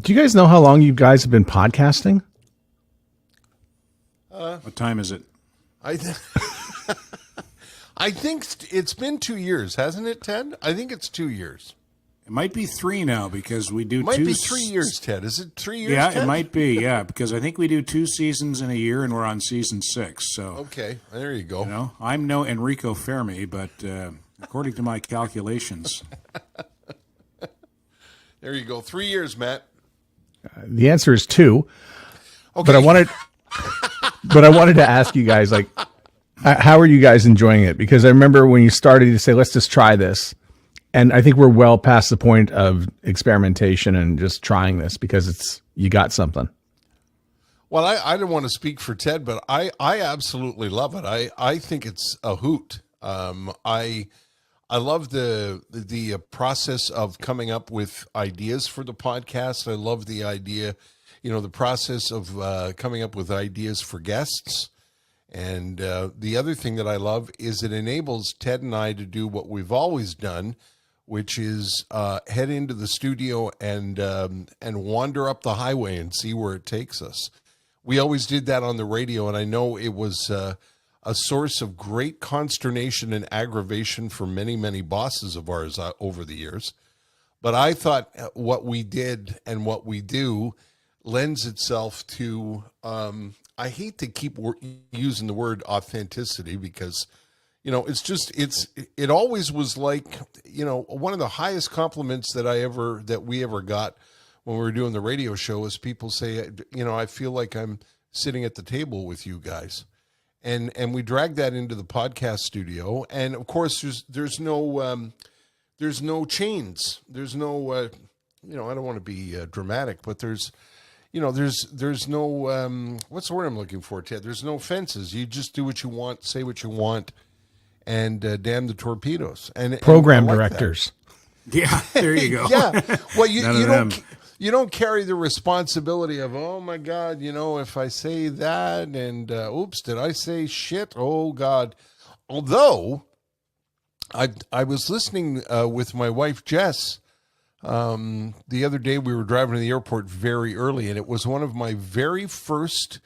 Do you guys know how long you guys have been podcasting? What time is it? I think it's been 2 years, hasn't it, Ted? I think it's 2 years. It might be 3 now because we do It might two. be 3 years, Ted. Is it 3 years? Yeah, Ted? it might be. Yeah, because I think we do 2 seasons in a year, and we're on season 6. So Okay, there you go. you know, I'm no Enrico Fermi, but according to my calculations, There you go. 3 years, Matt. The answer is 2. Okay. But I wanted to ask you guys, like, how are you guys enjoying it? Because I remember when you started to say, let's just try this. And I think we're well past the point of experimentation and just trying this because you got something. Well, I don't want to speak for Ted, but I absolutely love it. I think it's a hoot. I love the process of coming up with ideas for the podcast. I love the idea, the process of coming up with ideas for guests. And the other thing that I love is it enables Ted and I to do what we've always done, which is head into the studio and wander up the highway and see where it takes us. We always did that on the radio, and I know it was a source of great consternation and aggravation for many, many bosses of ours over the years. But I thought what we did and what we do lends itself to, I hate to keep using the word authenticity because, it always was like, one of the highest compliments that we ever got when we were doing the radio show is people say, I feel like I'm sitting at the table with you guys. And we drag that into the podcast studio. And of course, there's no chains. There's no, I don't want to be dramatic, but there's no, what's the word I'm looking for, Ted? There's no fences. You just do what you want, say what you want, and damn the torpedoes. And Program like directors. yeah, there you go. Yeah. Well, you don't carry the responsibility of, oh my God, if I say that and oops, did I say shit? Oh God. Although I was listening with my wife, Jess, the other day we were driving to the airport very early, and it was one of my very first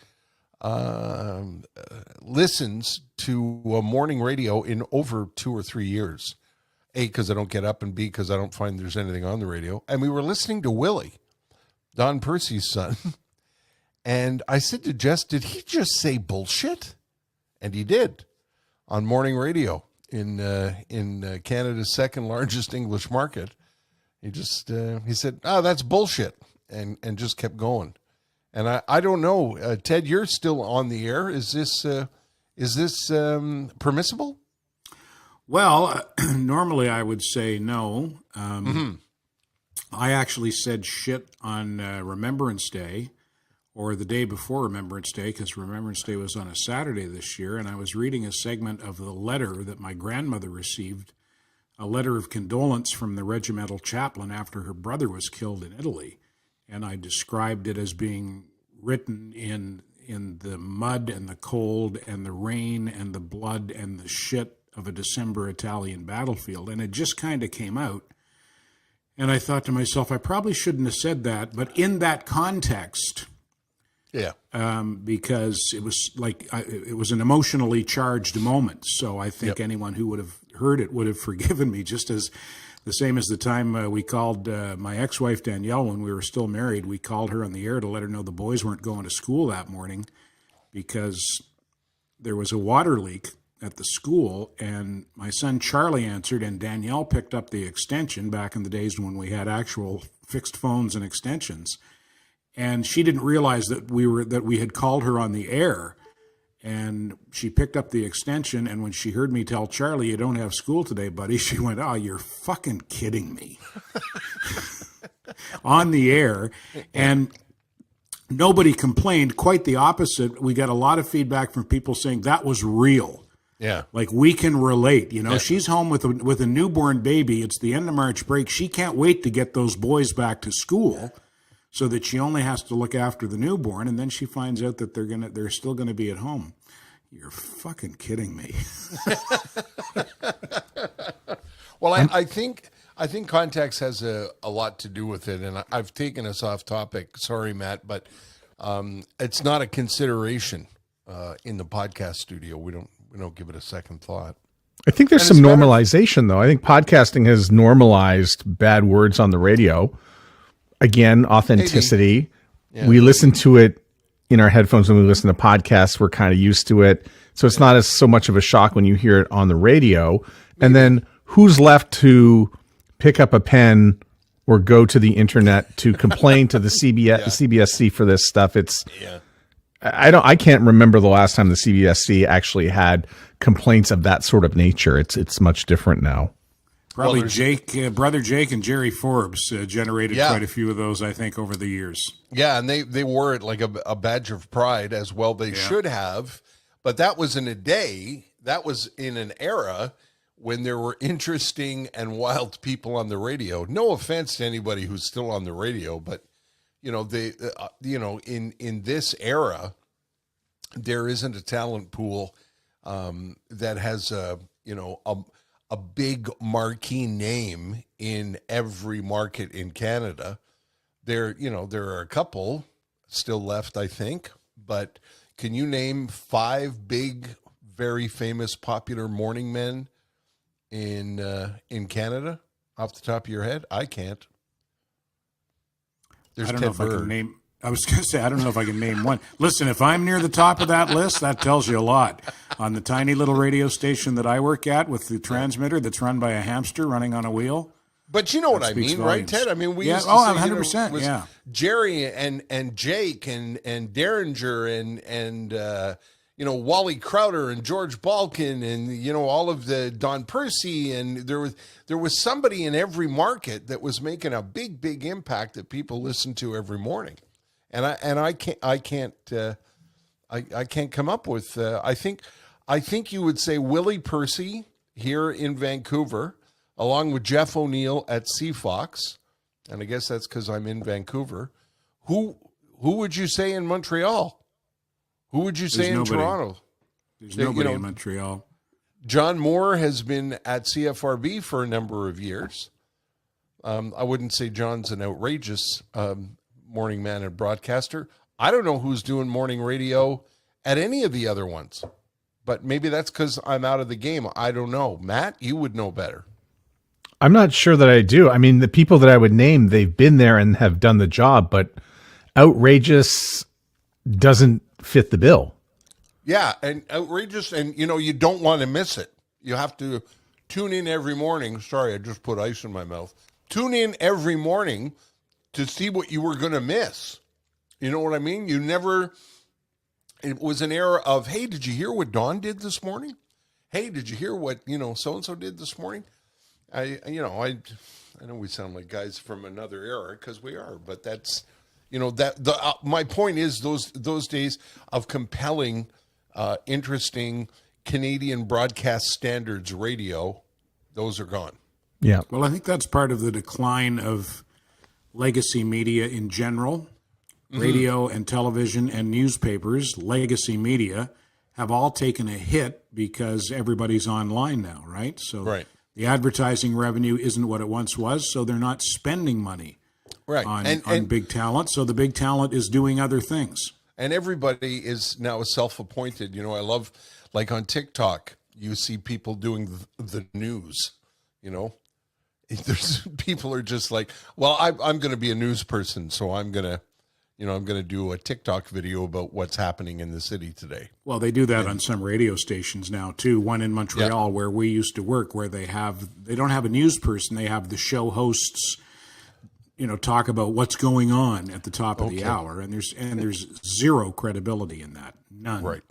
listens to morning radio in over 2 or 3 years. A, because I don't get up, and B, because I don't find there's anything on the radio. And we were listening to Willie, Don Percy's son. And I said to Jess, did he just say bullshit? And he did on morning radio in Canada's second largest English market. He said, oh, that's bullshit, and just kept going. And I don't know, Ted, you're still on the air. Is this permissible? Well, normally I would say no. I actually said shit on Remembrance Day or the day before Remembrance Day, because Remembrance Day was on a Saturday this year, and I was reading a segment of the letter that my grandmother received, a letter of condolence from the regimental chaplain after her brother was killed in Italy. And I described it as being written in the mud and the cold and the rain and the blood and the shit of a December Italian battlefield. And it just kind of came out. And I thought to myself, I probably shouldn't have said that, but in that context, yeah, because it was like it was an emotionally charged moment. So I think anyone who would have heard it would have forgiven me, just as the same as the time we called my ex-wife Danielle when we were still married. We called her on the air to let her know the boys weren't going to school that morning because there was a water leak at the school, and my son Charlie answered, and Danielle picked up the extension back in the days when we had actual fixed phones and extensions. And she didn't realize that we had called her on the air, and she picked up the extension. And when she heard me tell Charlie, "You don't have school today, buddy," she went, "Oh, you're fucking kidding me." On the air. And nobody complained. Quite the opposite. We got a lot of feedback from people saying that was real. Yeah. Like, we can relate. She's home with a newborn baby. It's the end of March break. She can't wait to get those boys back to school so that she only has to look after the newborn, and then she finds out that they're still gonna be at home. You're fucking kidding me. Well, I think I think context has a lot to do with it, and I've taken us off topic. Sorry, Matt, but it's not a consideration in the podcast studio. We don't give it a second thought. I think there's some normalization, though. I think podcasting has normalized bad words on the radio. Again, authenticity. Yeah. We listen to it in our headphones when we listen to podcasts. We're kind of used to it. So it's not so much of a shock when you hear it on the radio. Maybe. And then who's left to pick up a pen or go to the internet to complain to the CBSC for this stuff? I can't remember the last time the CBSC actually had complaints of that sort of nature. It's much different now. Probably Brother Jake and Jerry Forbes generated quite a few of those, I think, over the years. Yeah, and they wore it like a badge of pride as well. They should have, but that was in an era when there were interesting and wild people on the radio. No offense to anybody who's still on the radio, but in this era, there isn't a talent pool that has a big marquee name in every market in Canada. There are a couple still left, I think, but can you name 5 big, very famous, popular morning men in Canada off the top of your head? I can't. There's Ted Bird. I was going to say, I don't know if I can name one. Listen, if I'm near the top of that list, that tells you a lot. On the tiny little radio station that I work at with the transmitter that's run by a hamster running on a wheel. But you know what I mean, right, Ted? I mean, we used to say, 100%, Jerry and Jake and Derringer and Wally Crowder and George Balkin and, all of the Don Percy. And there was somebody in every market that was making a big, big impact that people listened to every morning. And I can't come up with. I think you would say Willie Percy here in Vancouver, along with Jeff O'Neill at CFox, and I guess that's because I'm in Vancouver. Who would you say in Montreal? Who would you say in Toronto? There's nobody in Montreal. John Moore has been at CFRB for a number of years. I wouldn't say John's an outrageous morning man and broadcaster. I don't know who's doing morning radio at any of the other ones, but maybe that's because I'm out of the game. I don't know. Matt, you would know better. I'm not sure that I do. I mean, the people that I would name, they've been there and have done the job, but outrageous doesn't fit the bill. Yeah, and outrageous, and you don't want to miss it. You have to tune in every morning. Sorry, I just put ice in my mouth. Tune in every morning to see what you were going to miss. You know what I mean? It was an era of, hey, did you hear what Dawn did this morning? Hey, did you hear what, so-and-so did this morning? I know we sound like guys from another era because we are, but that's, my point is those days of compelling, interesting Canadian broadcast standards radio, those are gone. Yeah. Well, I think that's part of the decline of legacy media in general. Radio and television and newspapers, legacy media, have all taken a hit because everybody's online now, right? So the advertising revenue isn't what it once was, so they're not spending money on big talent. So the big talent is doing other things. And everybody is now self-appointed. I love, like on TikTok, you see people doing the news, There's people are just like, well, I'm going to be a news person, so I'm going to do a TikTok video about what's happening in the city today. Well, they do that on some radio stations now too. One in Montreal where we used to work, where they don't have a news person, they have the show hosts, talk about what's going on at the top of the hour, and there's zero credibility in that. None. Right.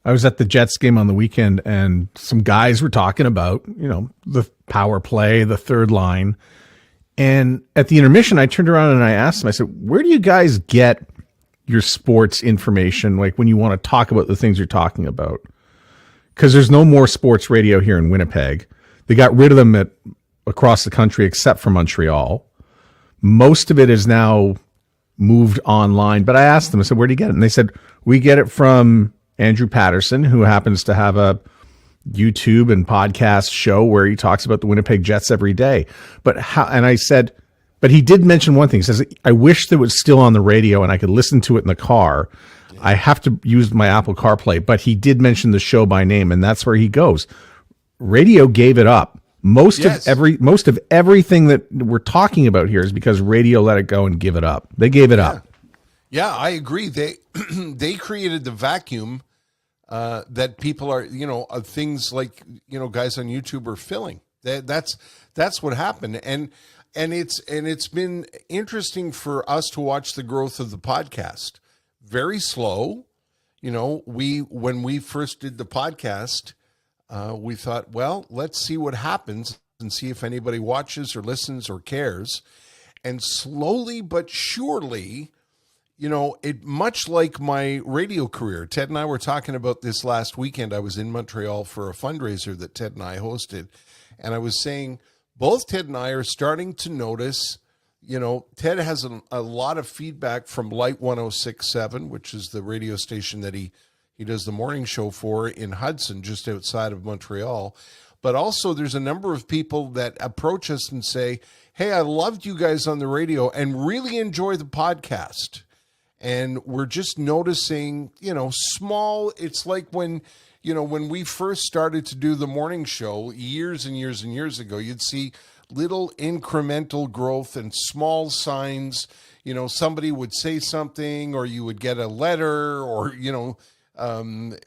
I was at the Jets game on the weekend, and some guys were talking about, the power play, the third line. And at the intermission, I turned around and I asked them, I said, where do you guys get your sports information? Like when you want to talk about the things you're talking about? Because there's no more sports radio here in Winnipeg. They got rid of them across the country, except for Montreal. Most of it is now moved online. But I asked them, I said, where do you get it? And they said, we get it from Andrew Patterson, who happens to have a YouTube and podcast show where he talks about the Winnipeg Jets every day. But how? And I said, but he did mention one thing. He says, I wish that it was still on the radio and I could listen to it in the car. I have to use my Apple CarPlay, but he did mention the show by name, and that's where he goes. Radio gave it up. Most of everything that we're talking about here is because radio let it go and give it up. They gave it up. Yeah, I agree. They they created the vacuum that people are, things like, guys on YouTube are filling. That's what happened. And it's been interesting for us to watch the growth of the podcast. Very slow. When we first did the podcast, we thought, well, let's see what happens and see if anybody watches or listens or cares. And slowly but surely, it much like my radio career. Ted and I were talking about this last weekend. I was in Montreal for a fundraiser that Ted and I hosted. And I was saying, both Ted and I are starting to notice, Ted has a lot of feedback from Lite 106.7, which is the radio station that he does the morning show for in Hudson, just outside of Montreal. But also there's a number of people that approach us and say, hey, I loved you guys on the radio and really enjoy the podcast. And we're just noticing, small, it's like when we first started to do the morning show years and years and years ago, you'd see little incremental growth and small signs. Somebody would say something, or you would get a letter, or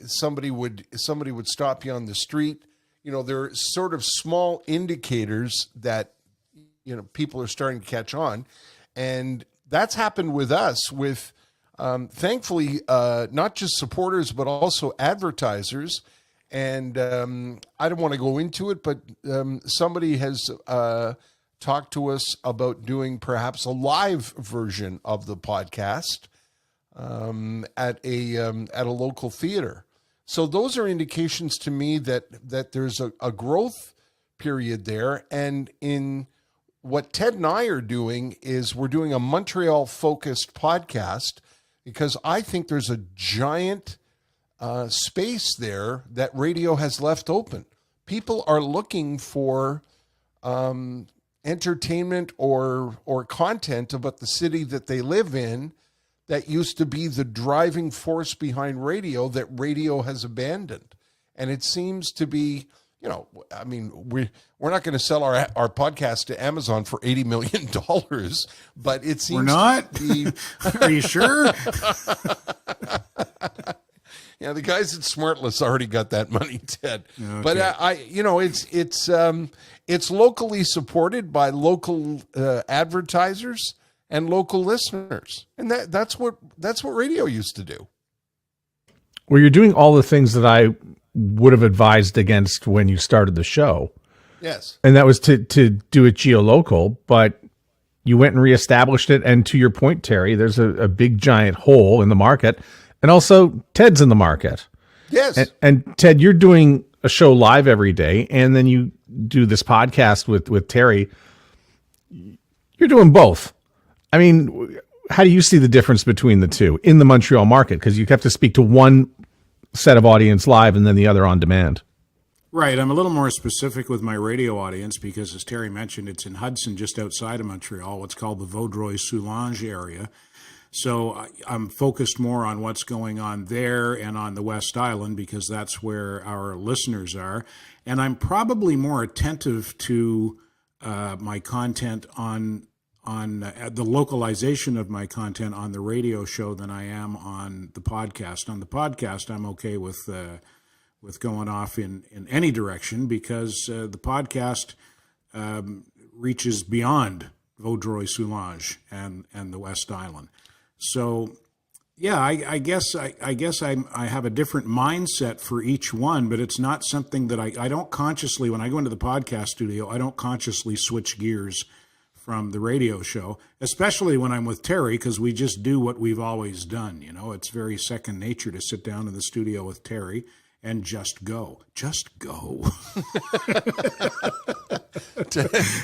somebody would stop you on the street. There are sort of small indicators that people are starting to catch on, and that's happened with us. With thankfully not just supporters but also advertisers. And I don't want to go into it, but somebody has talked to us about doing perhaps a live version of the podcast at a local theater. So those are indications to me that there's a growth period there. And in what Ted and I are doing is we're doing a Montreal focused podcast, because I think there's a giant space there that radio has left open. People are looking for entertainment or content about the city that they live in that used to be the driving force behind radio that radio has abandoned. And it seems to be, we're not going to sell our podcast to Amazon for $80 million, but it seems we're not. To be, are you sure? Yeah, the guys at Smartless already got that money, Ted. Okay. But it's locally supported by local advertisers and local listeners, and that's what radio used to do. Well, you're doing all the things that I would have advised against when you started the show. Yes, and that was to do it geolocal, but you went and reestablished it. And to your point, Terry, there's a big giant hole in the market. And also, Ted's in the market. Yes. And Ted, you're doing a show live every day, and then you do this podcast with Terry. You're doing both. I mean, how do you see the difference between the two in the Montreal market? Because you have to speak to one set of audience live and then the other on demand. Right. I'm a little more specific with my radio audience because, as Terry mentioned, it's in Hudson, just outside of Montreal, what's called the Vaudreuil-Soulanges area. So I'm focused more on what's going on there and on the West Island because that's where our listeners are. And I'm probably more attentive to my content on the localization of my content on the radio show than I am on the podcast. On the podcast, I'm okay with going off in any direction because the podcast reaches beyond Vaudreuil-Soulanges and the West Island. So, yeah, I guess I have a different mindset for each one, but it's not something that I don't consciously, when I go into the podcast studio, I don't consciously switch gears from the radio show, especially when I'm with Terry, because we just do what we've always done. It's very second nature to sit down in the studio with Terry and just go.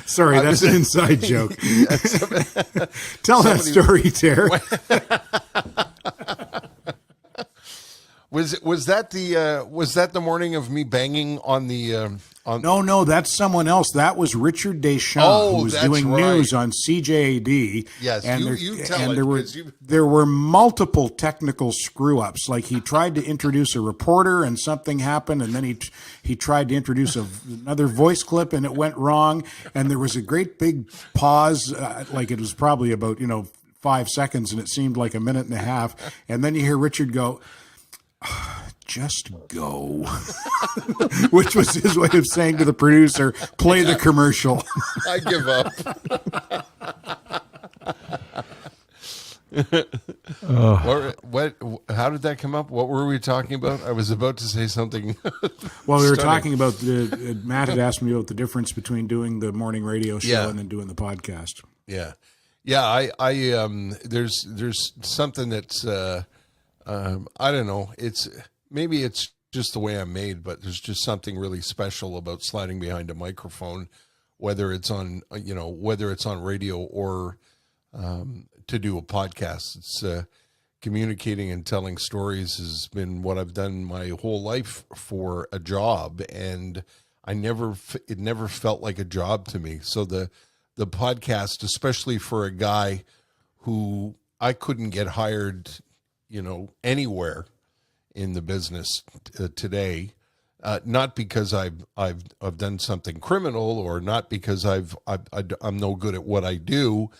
Sorry, that's an inside joke. Tell that story, Terry. Was that the morning of me banging on the on? No, that's someone else. That was Richard Deschamps, who was doing right. news on CJAD. Yes, and you tell and it, there were multiple technical screw ups. Like he tried to introduce a reporter and something happened, and then he tried to introduce another voice clip and it went wrong, and there was a great big pause, like it was probably about 5 seconds, and it seemed like a minute and a half, and then you hear Richard go, "Just go," which was his way of saying to the producer, "Play the commercial." I give up. What? How did that come up? What were we talking about? I was about to say something. Well, we were talking about Matt had asked me about the difference between doing the morning radio show and then doing the podcast. Yeah. There's something that's I don't know. Maybe it's just the way I'm made, but there's just something really special about sliding behind a microphone, whether it's on radio or to do a podcast. It's communicating and telling stories has been what I've done my whole life for a job, and it never felt like a job to me. So the podcast, especially for a guy who I couldn't get hired, anywhere in the business today, not because I've done something criminal, or not because I'm no good at what I do,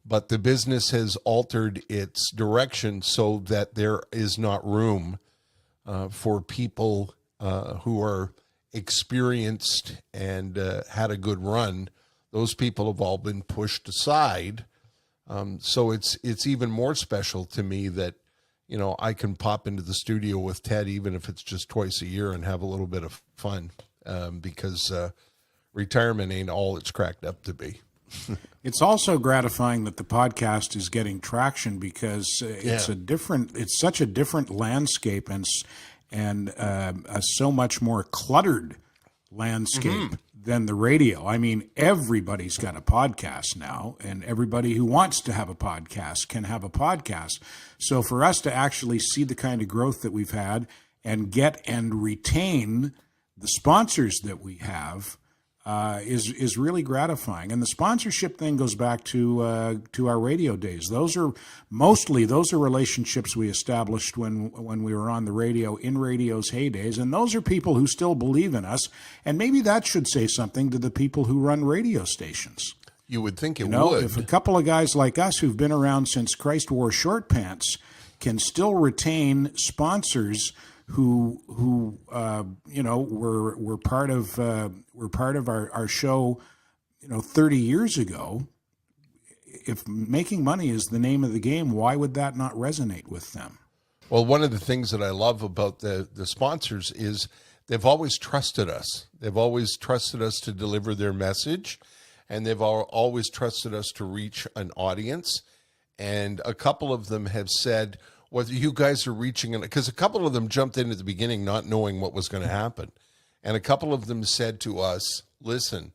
but the business has altered its direction so that there is not room for people who are experienced and had a good run. Those people have all been pushed aside. So it's even more special to me that, I can pop into the studio with Ted, even if it's just twice a year, and have a little bit of fun, because retirement ain't all it's cracked up to be. It's also gratifying that the podcast is getting traction, because it's such a different landscape and a so much more cluttered landscape than the radio. I mean, everybody's got a podcast now, and everybody who wants to have a podcast can have a podcast. So for us to actually see the kind of growth that we've had and get and retain the sponsors that we have is really gratifying. And the sponsorship thing goes back to our radio days. Those are relationships we established when we were on the radio, in radio's heydays, and those are people who still believe in us. And maybe that should say something to the people who run radio stations. You would think it would. If a couple of guys like us who've been around since Christ wore short pants can still retain sponsors who were part of our show, 30 years ago. If making money is the name of the game, why would that not resonate with them? Well, one of the things that I love about the sponsors is they've always trusted us. They've always trusted us to deliver their message, and they've always trusted us to reach an audience. And a couple of them have said, whether you guys are reaching, because a couple of them jumped in at the beginning not knowing what was going to happen. And a couple of them said to us, listen,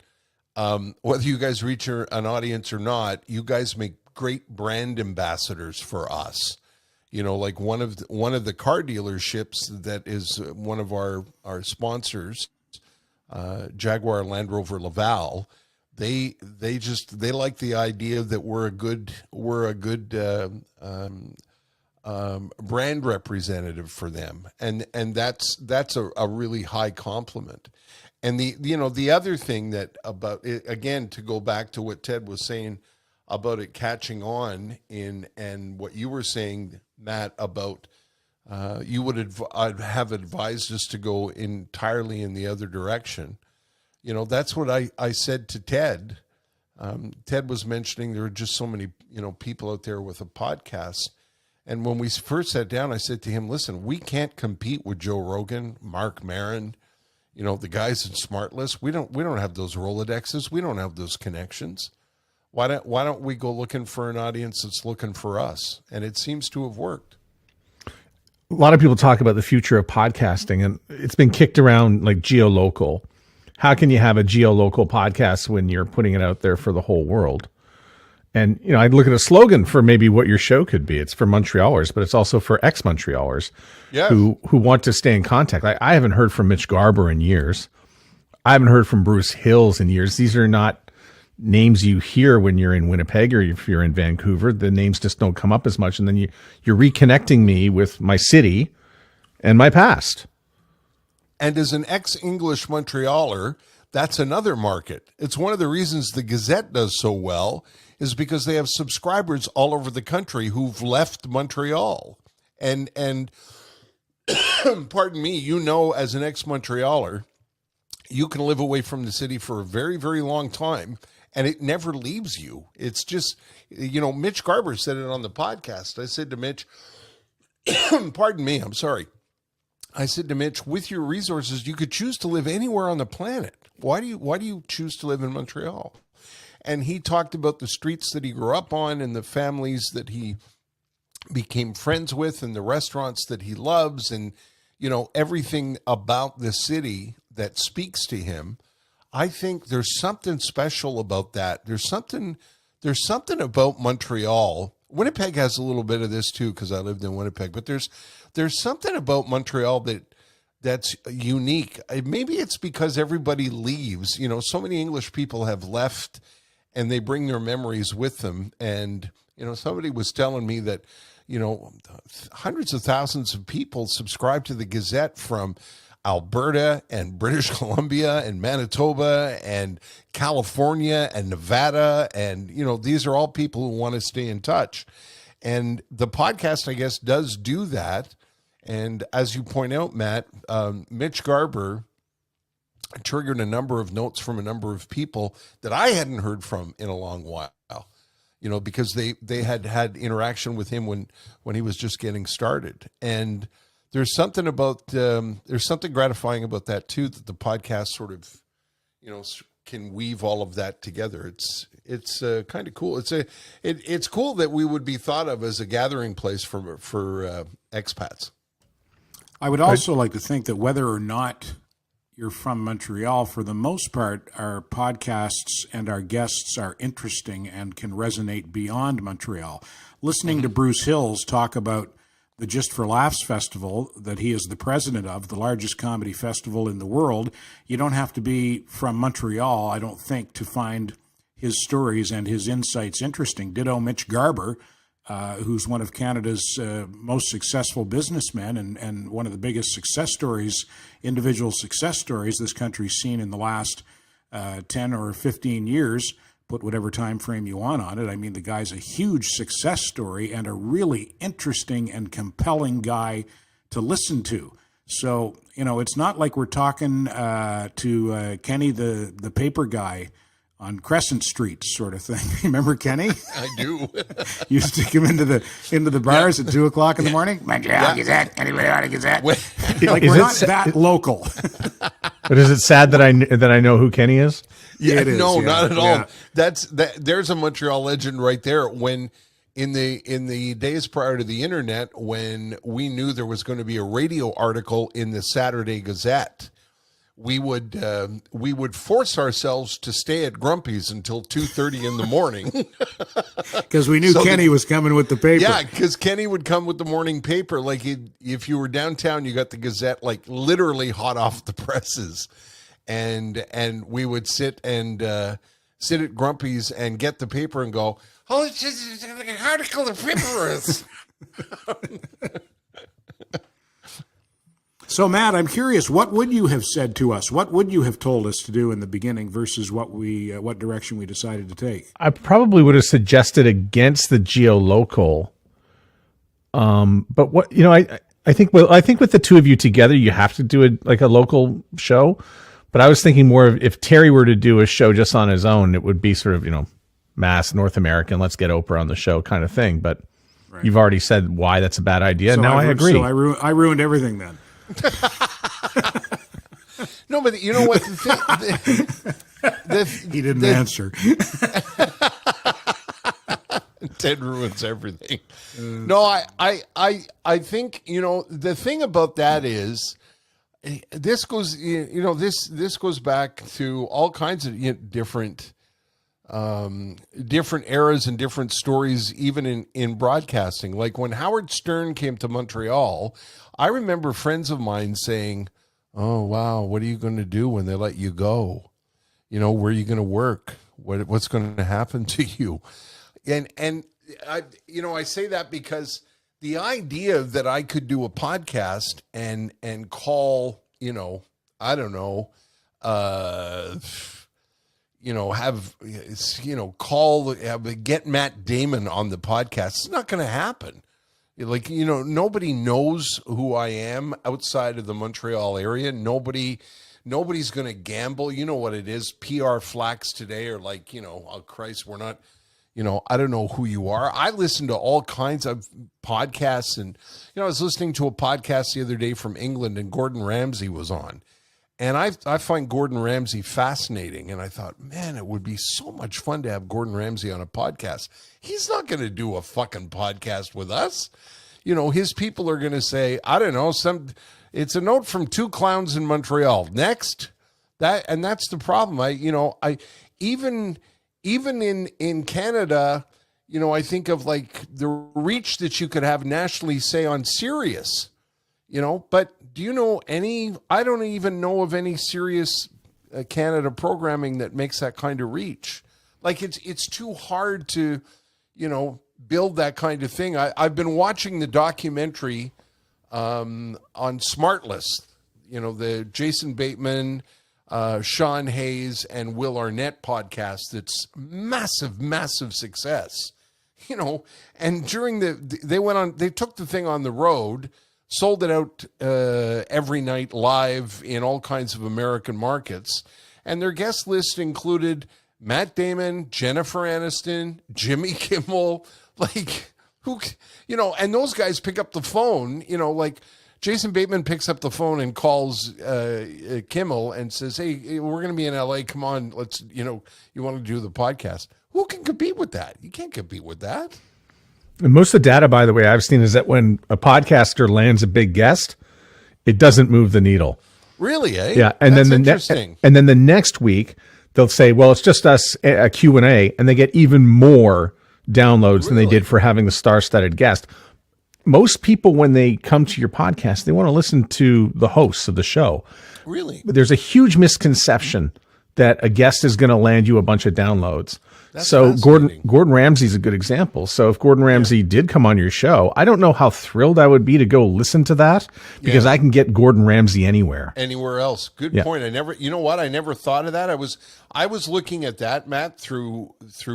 whether you guys reach an audience or not, you guys make great brand ambassadors for us. Like one of the car dealerships that is one of our sponsors, Jaguar Land Rover Laval, they like the idea that we're a good brand representative for them, and that's a really high compliment. And the other thing that about it, again, to go back to what Ted was saying about it catching on and what you were saying, Matt, about you would have advised us to go entirely in the other direction. That's what I said to Ted. Ted was mentioning there are just so many people out there with a podcast. And when we first sat down, I said to him, listen, we can't compete with Joe Rogan, Mark Maron, the guys in SmartList. We don't have those Rolodexes. We don't have those connections. Why don't we go looking for an audience that's looking for us? And it seems to have worked. A lot of people talk about the future of podcasting, and it's been kicked around like geolocal. How can you have a geolocal podcast when you're putting it out there for the whole world? And, I'd look at a slogan for maybe what your show could be. It's for Montrealers, but it's also for ex-Montrealers Yes. who want to stay in contact. I haven't heard from Mitch Garber in years. I haven't heard from Bruce Hills in years. These are not names you hear when you're in Winnipeg or if you're in Vancouver. The names just don't come up as much. And then you're reconnecting me with my city and my past. And as an ex-English Montrealer, that's another market. It's one of the reasons the Gazette does so well is because they have subscribers all over the country who've left Montreal. And pardon me, as an ex-Montrealer, you can live away from the city for a very, very long time, and it never leaves you. It's just, Mitch Garber said it on the podcast. I said to Mitch, pardon me, I'm sorry. I said to Mitch, with your resources, you could choose to live anywhere on the planet. Why do you choose to live in Montreal? And he talked about the streets that he grew up on and the families that he became friends with and the restaurants that he loves and, everything about the city that speaks to him. I think there's something special about that. There's something about Montreal. Winnipeg has a little bit of this too, because I lived in Winnipeg, but there's something about Montreal that's unique. Maybe it's because everybody leaves. So many English people have left and they bring their memories with them. And, somebody was telling me that, hundreds of thousands of people subscribe to the Gazette from Alberta and British Columbia and Manitoba and California and Nevada. And, these are all people who want to stay in touch. And the podcast, I guess, does do that. And as you point out, Matt, Mitch Garber triggered a number of notes from a number of people that I hadn't heard from in a long while, because they had interaction with him when he was just getting started. And there's something gratifying about that too, that the podcast sort of, can weave all of that together. It's kind of cool. It's cool that we would be thought of as a gathering place for expats. I would also like to think that whether or not you're from Montreal, for the most part, our podcasts and our guests are interesting and can resonate beyond Montreal. Listening to Bruce Hills talk about the Just for Laughs Festival that he is the president of, the largest comedy festival in the world, you don't have to be from Montreal, I don't think, to find his stories and his insights interesting. Ditto Mitch Garber, who's one of Canada's most successful businessmen and one of the biggest individual success stories this country's seen in the last 10 or 15 years. Put whatever time frame you want on it. I mean, the guy's a huge success story and a really interesting and compelling guy to listen to. So, it's not like we're talking to Kenny, the paper guy on Crescent Street sort of thing. Remember Kenny? I do. You stick him into the bars at 2:00 in the morning. Montreal Gazette. Anybody want a Gazette? Like we're not that local. But is it sad that I know who Kenny is? Yeah, it is, no, yeah, not at all. yeah. There's a Montreal legend right there. When in the days prior to the internet, when we knew there was going to be a radio article in the Saturday Gazette, we would force ourselves to stay at Grumpy's until 2:30 in the morning because we knew Kenny was coming with the paper. Yeah, because Kenny would come with the morning paper. Like if you were downtown, you got the Gazette like literally hot off the presses, and we would sit at Grumpy's and get the paper and go, oh, it's just an article of paper is. So, Matt, I'm curious, what would you have said to us? What would you have told us to do in the beginning versus what direction we decided to take? I probably would have suggested against the geolocal. But what, I think with the two of you together, you have to do a local show. But I was thinking more of if Terry were to do a show just on his own, it would be sort of, mass North American, let's get Oprah on the show kind of thing. But right. You've already said why that's a bad idea. So now I agree. So I ruined everything then. No, but you know what? He didn't answer. Ted ruins everything. No, I think, the thing about that is this goes, this goes back to all kinds of different different eras and different stories, even in broadcasting. Like when Howard Stern came to Montreal, I remember friends of mine saying, "Oh, wow, what are you going to do when they let you go? You know, where are you going to work? What's going to happen to you?" And I say that because the idea that I could do a podcast and call, I don't know, get Matt Damon on the podcast. It's not going to happen. Like, nobody knows who I am outside of the Montreal area. Nobody's going to gamble. You know what it is. PR flacks today are like, oh Christ, we're not, I don't know who you are. I listen to all kinds of podcasts, and, I was listening to a podcast the other day from England, and Gordon Ramsay was on. And I find Gordon Ramsay fascinating. And I thought, man, it would be so much fun to have Gordon Ramsay on a podcast. He's not going to do a fucking podcast with us. His people are going to say, I don't know, it's a note from two clowns in Montreal. Next. That's the problem. Even in Canada, I think of like the reach that you could have nationally, say on Sirius, but do you know I don't even know of any Sirius Canada programming that makes that kind of reach. Like it's too hard to, build that kind of thing. I've been watching the documentary on Smartless, the Jason Bateman, Sean Hayes, and Will Arnett podcast. That's massive success, and during they took the thing on the road, sold it out every night live in all kinds of American markets. And their guest list included Matt Damon, Jennifer Aniston, Jimmy Kimmel, and those guys pick up the phone, like Jason Bateman picks up the phone and calls Kimmel and says, "Hey, we're going to be in LA. Come on, let's, you want to do the podcast." Who can compete with that? You can't compete with that. And most of the data, by the way, I've seen is that when a podcaster lands a big guest, it doesn't move the needle. Really, eh? Yeah, and That's then interesting. And then the next week they'll say, "Well, it's just us, a Q&A," and they get even more downloads than they did for having the star-studded guest. Most people, when they come to your podcast, they want to listen to the hosts of the show. Really? But there's a huge misconception that a guest is going to land you a bunch of downloads. So Gordon Ramsay's a good example. So if Gordon Ramsay did come on your show, I don't know how thrilled I would be to go listen to that, because I can get Gordon Ramsay anywhere else. Good point. I never thought of that. I was looking at that, Matt, through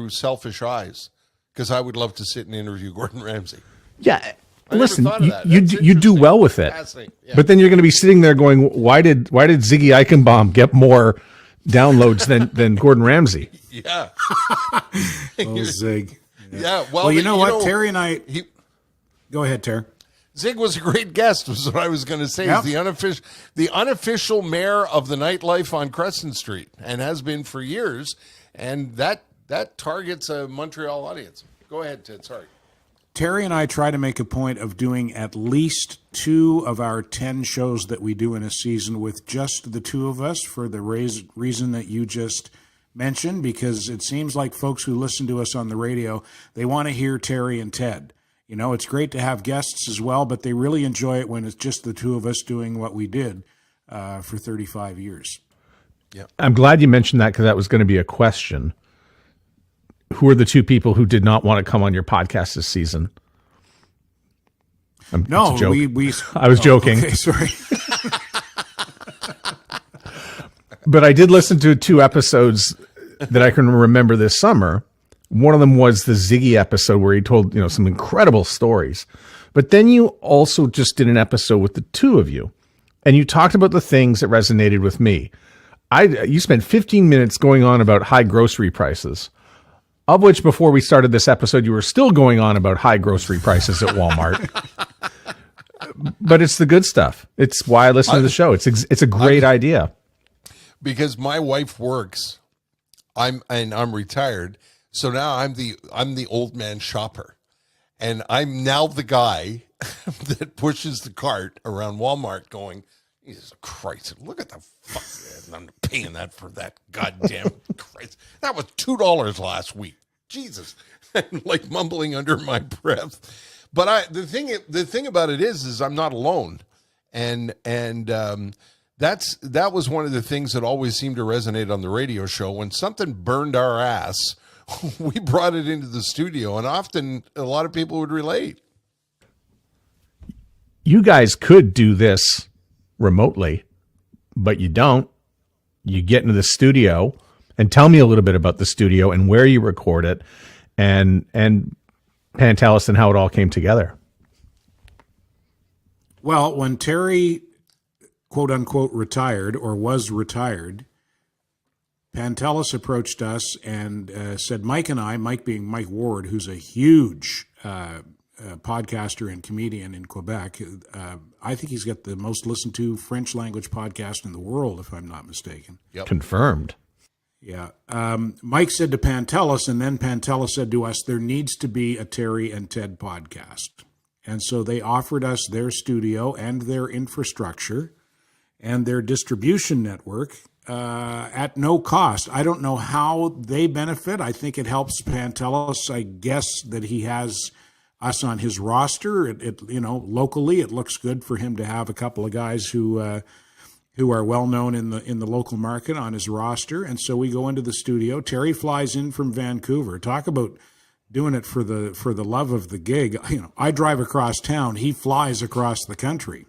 selfish eyes, because I would love to sit and interview Gordon Ramsay. Yeah. I Listen, never thought of that. you do well with it, but then you're going to be sitting there going, "Why did Ziggy Eichenbaum get more downloads than Gordon Ramsay?" Yeah. Zig. Yeah. Well, you know what? Terry and I. Go ahead, Terry. Zig was a great guest, was what I was going to say. Yep. He's the unofficial mayor of the nightlife on Crescent Street, and has been for years. And that targets a Montreal audience. Go ahead, Ted. Sorry. Terry and I try to make a point of doing at least 2 of our 10 shows that we do in a season with just the 2 of us, for the reason that you just mentioned, because it seems like folks who listen to us on the radio, they want to hear Terry and Ted. It's great to have guests as well, but they really enjoy it when it's just the 2 of us doing what we did for 35 years. Yeah, I'm glad you mentioned that, because that was going to be a question. Who are the 2 people who did not want to come on your podcast this season? No, I was joking. Okay, sorry. But I did listen to 2 episodes that I can remember this summer. One of them was the Ziggy episode, where he told, some incredible stories. But then you also just did an episode with the 2 of you, and you talked about the things that resonated with me. You spent 15 minutes going on about high grocery prices, of which before we started this episode, you were still going on about high grocery prices at Walmart. But it's the good stuff. It's why I listen to the show. It's a great idea. Because my wife works, I'm retired, so now I'm the old man shopper, and I'm now the guy that pushes the cart around Walmart, going, Jesus Christ, look at the fuck. I'm paying that for that goddamn Christ. That was $2 last week. Jesus. Like mumbling under my breath. But the thing about it is I'm not alone. And that was one of the things that always seemed to resonate on the radio show. When something burned our ass, we brought it into the studio, and often a lot of people would relate. You guys could do this remotely, but you don't. You get into the studio, and tell me a little bit about the studio and where you record it, and Pantelis and how it all came together. Well, when Terry, quote unquote, retired or was retired, Pantelis approached us and said, Mike and I, Mike being Mike Ward, who's a huge podcaster and comedian in Quebec. I think he's got the most listened to French language podcast in the world, if I'm not mistaken. Yep. Confirmed. Yeah. Mike said to Pantelis, and then Pantelis said to us, there needs to be a Terry and Ted podcast. And so they offered us their studio and their infrastructure and their distribution network at no cost. I don't know how they benefit. I think it helps Pantelis. I guess that he has us on his roster. Locally, it looks good for him to have a couple of guys who are well known in the local market on his roster. And so we go into the studio. Terry flies in from Vancouver. Talk about doing it for the love of the gig. I drive across town. He flies across the country.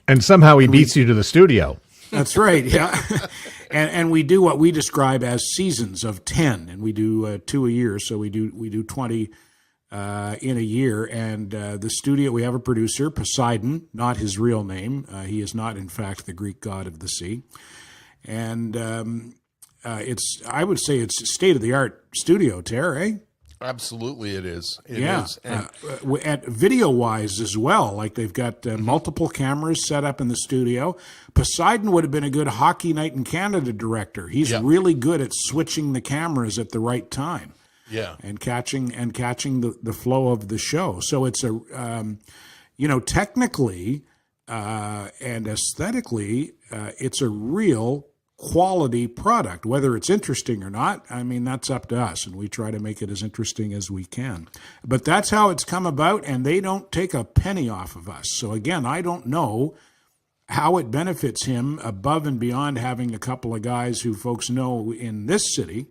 And somehow he beats you to the studio. That's right, yeah. and we do what we describe as seasons of 10, and we do 2 a year, so we do 20 in a year. And the studio, we have a producer, Poseidon, not his real name. He is not, in fact, the Greek god of the sea. And I would say it's state-of-the-art studio, Terry. Absolutely, it is. It yeah. is. And At video-wise as well, like they've got multiple cameras set up in the studio. Poseidon would have been a good Hockey Night in Canada director. He's really good at switching the cameras at the right time. Yeah. And catching the flow of the show. So it's technically and aesthetically, it's a real quality product. Whether it's interesting or not, I mean, that's up to us, and we try to make it as interesting as we can. But that's how it's come about, and they don't take a penny off of us. So again, I don't know how it benefits him above and beyond having a couple of guys who folks know in this city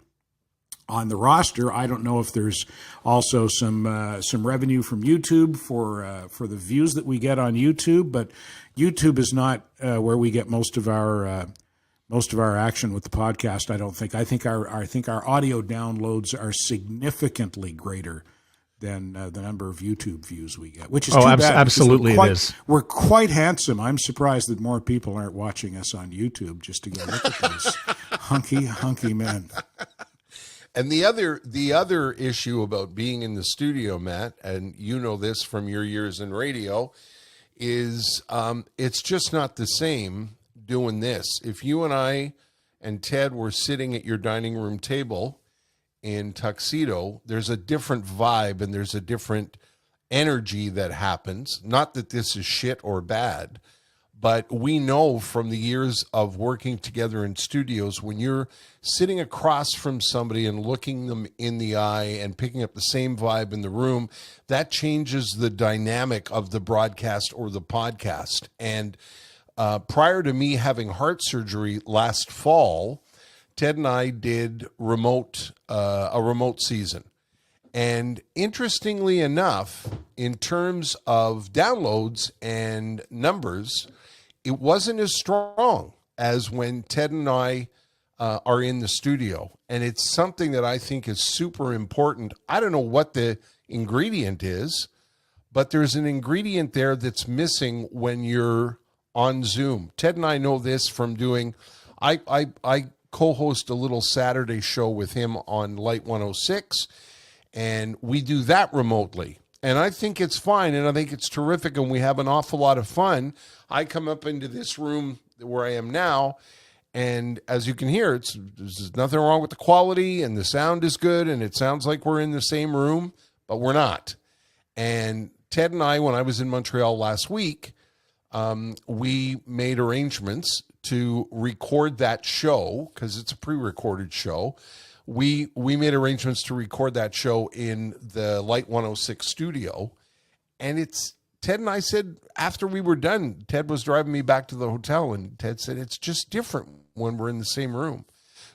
on the roster. I don't know if there's also some revenue from YouTube for the views that we get on YouTube, but YouTube is not where we get most of our action with the podcast. I don't think. I think our audio downloads are significantly greater than the number of YouTube views we get, which is too bad. Absolutely, it is. We're quite handsome. I'm surprised that more people aren't watching us on YouTube just to go look at those hunky men. And the other issue about being in the studio, Matt, and you know this from your years in radio, is it's just not the same doing this. If you and I and Ted were sitting at your dining room table in Tuxedo, there's a different vibe and there's a different energy that happens. Not that this is shit or bad, but we know from the years of working together in studios, when you're sitting across from somebody and looking them in the eye and picking up the same vibe in the room, that changes the dynamic of the broadcast or the podcast. And prior to me having heart surgery last fall, Ted and I did a remote season. And interestingly enough, in terms of downloads and numbers, it wasn't as strong as when Ted and I are in the studio. And it's something that I think is super important. I don't know what the ingredient is, but there's an ingredient there that's missing when you're on Zoom. Ted and I know this from doing, I co-host a little Saturday show with him on Lite 106, and we do that remotely. And I think it's fine, and I think it's terrific, and we have an awful lot of fun. I come up into this room where I am now, and as you can hear, there's nothing wrong with the quality, and the sound is good, and it sounds like we're in the same room, but we're not. And Ted and I, when I was in Montreal last week, we made arrangements to record that show because it's a pre-recorded show. We made arrangements to record that show in the Lite 106 studio, and Ted and I said after we were done, Ted was driving me back to the hotel, and Ted said it's just different when we're in the same room.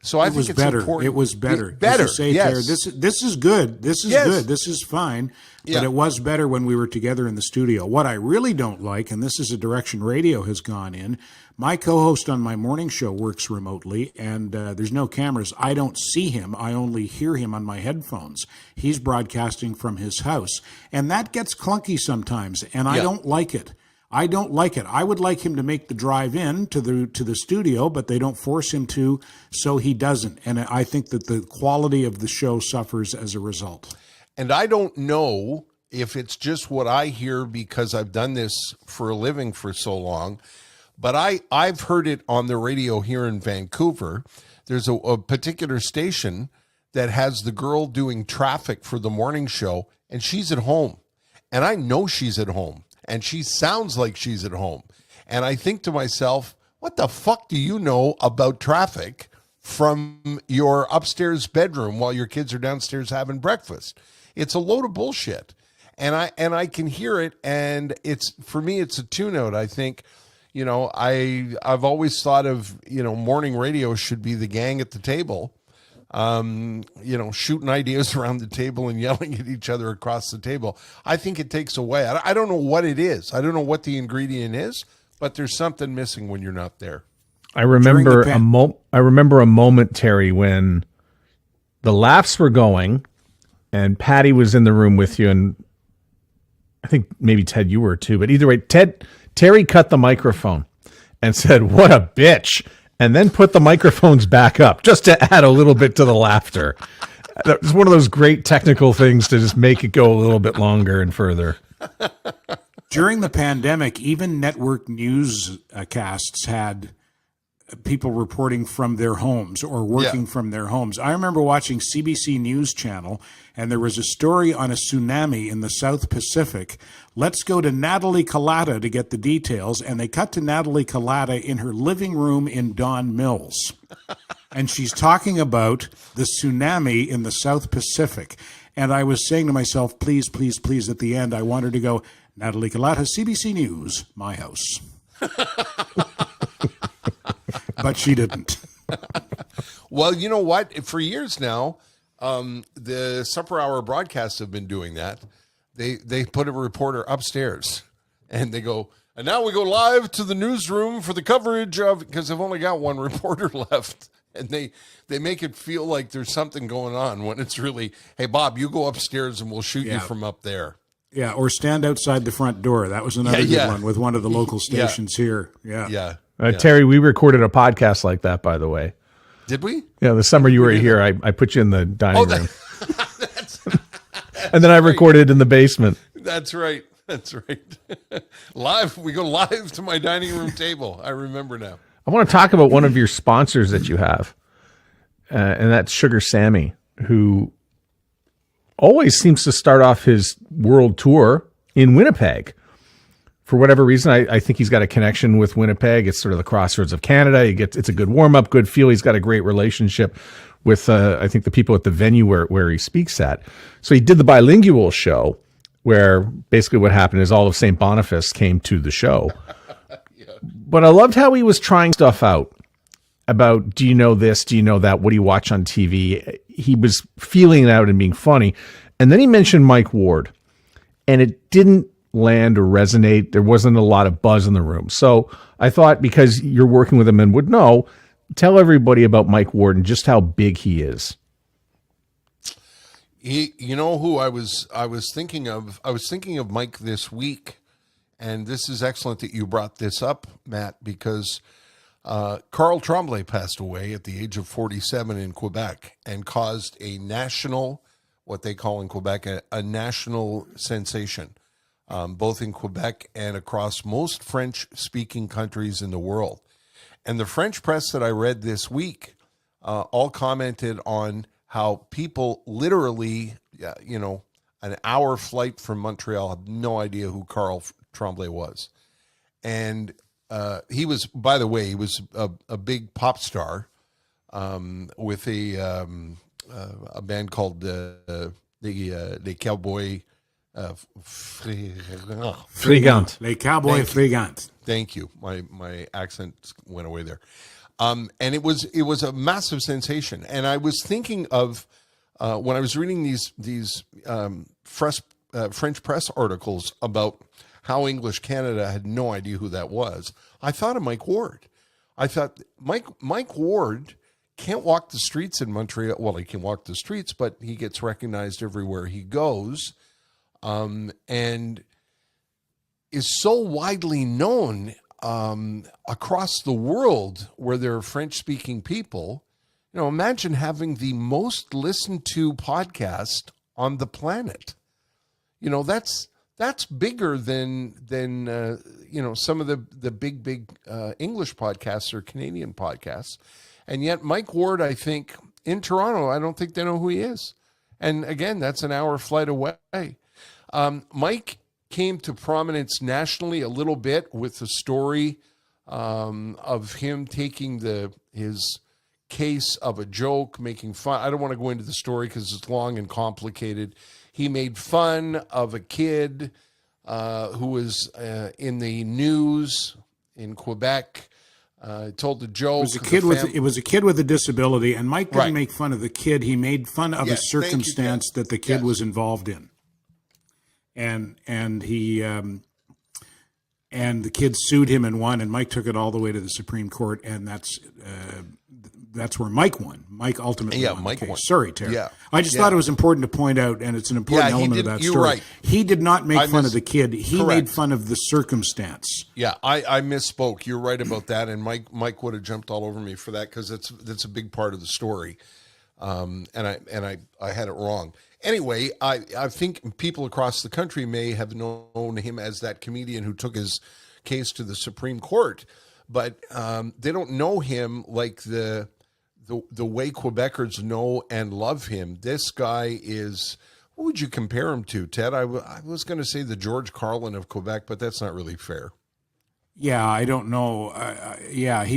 So I think it's better. important. It was better. Better. As you say, yes. Terry, this is good. This is good. This is fine. But it was better when we were together in the studio. What I really don't like, and this is a direction radio has gone in, my co-host on my morning show works remotely, and there's no cameras. I don't see him. I only hear him on my headphones. He's broadcasting from his house. And that gets clunky sometimes, and I don't like it. I don't like it. I would like him to make the drive in to the studio, but they don't force him to, so he doesn't. And I think that the quality of the show suffers as a result. And I don't know if it's just what I hear because I've done this for a living for so long, but I've heard it on the radio here in Vancouver. There's a particular station that has the girl doing traffic for the morning show, and she's at home. And I know she's at home. And she sounds like she's at home. And I think to myself, what the fuck do you know about traffic from your upstairs bedroom while your kids are downstairs having breakfast? It's a load of bullshit. And I can hear it, and it's, for me, it's a tune out. I think, I've always thought of, morning radio should be the gang at the table. Shooting ideas around the table and yelling at each other across the table. I think it takes away. I don't know what it is. I don't know what the ingredient is, but there's something missing when you're not there. I remember a moment, Terry, when the laughs were going and Patty was in the room with you, and I think maybe Ted, you were too, but either way, Terry cut the microphone and said, "What a bitch," and then put the microphones back up just to add a little bit to the laughter. It's one of those great technical things to just make it go a little bit longer and further. During the pandemic, even network newscasts had people reporting from their homes or working from their homes. I remember watching CBC News Channel, and there was a story on a tsunami in the South Pacific. Let's go to Natalie Kalata to get the details, and they cut to Natalie Kalata in her living room in Don Mills. And she's talking about the tsunami in the South Pacific. And I was saying to myself, please, please, please, at the end, I want her to go, Natalie Kalata, CBC News, my house. But she didn't. Well, you know what? For years now, the Supper Hour broadcasts have been doing that. They put a reporter upstairs, and they go, and now we go live to the newsroom for the coverage of, because they've only got one reporter left. And they make it feel like there's something going on when it's really, hey, Bob, you go upstairs and we'll shoot you from up there. Yeah, or stand outside the front door. That was another good one with one of the local stations here. Yeah. Terry, we recorded a podcast like that, by the way. Did we? Yeah, the summer you were here, I put you in the dining room. And then I recorded in the basement. That's right. Live. We go live to my dining room table. I remember now. I want to talk about one of your sponsors that you have, and that's Sugar Sammy, who always seems to start off his world tour in Winnipeg. For whatever reason, I think he's got a connection with Winnipeg. It's sort of the crossroads of Canada. It's a good warm-up, good feel. He's got a great relationship with, I think, the people at the venue where he speaks at. So he did the bilingual show, where basically what happened is all of St. Boniface came to the show. But I loved how he was trying stuff out about, do you know this? Do you know that? What do you watch on TV? He was feeling it out and being funny. And then he mentioned Mike Ward, and it didn't land or resonate. There wasn't a lot of buzz in the room. So I thought, because you're working with him and would know, tell everybody about Mike Ward and just how big he is. You know who I was thinking of? I was thinking of Mike this week. And this is excellent that you brought this up, Matt, because Carl Tremblay passed away at the age of 47 in Quebec and caused a national, what they call in Quebec, a national sensation, both in Quebec and across most French-speaking countries in the world. And the French press that I read this week all commented on how people literally, an hour flight from Montreal have no idea who Carl Tremblay was. and he was, by the way, he was a big pop star with a band called the Cowboy Frigant. Les Cowboy Frigant. Thank you. My accent went away there. And it was a massive sensation. And I was thinking of when I was reading these French press articles about how English Canada had no idea who that was. I thought of Mike Ward. I thought Mike Ward can't walk the streets in Montreal. Well, he can walk the streets, but he gets recognized everywhere he goes, and is so widely known across the world where there are French-speaking people. You know, imagine having the most listened to podcast on the planet. You know, that's bigger than you know, some of the big English podcasts or Canadian podcasts. And yet Mike Ward, I think, in Toronto, I don't think they know who he is. And again, that's an hour flight away. Mike came to prominence nationally a little bit with the story of him taking his case of a joke, making fun. I don't want to go into the story because it's long and complicated. He made fun of a kid who was in the news in Quebec. Told the joke. It was a kid with a disability, and Mike didn't make fun of the kid. He made fun of a circumstance that the kid was involved in, and the kid sued him and won. And Mike took it all the way to the Supreme Court, and that's where Mike won. Mike ultimately won. Mike won. Sorry, Terry. Yeah. I just thought it was important to point out, and it's an important element of that story. You're right. He did not make fun of the kid. He made fun of the circumstance. Yeah, I misspoke. You're right about that, and Mike would have jumped all over me for that because that's a big part of the story, and I had it wrong. Anyway, I think people across the country may have known him as that comedian who took his case to the Supreme Court, but they don't know him like the way Quebecers know and love him. This guy is, what would you compare him to, Ted? I was going to say the George Carlin of Quebec, but that's not really fair. Yeah, I don't know. He has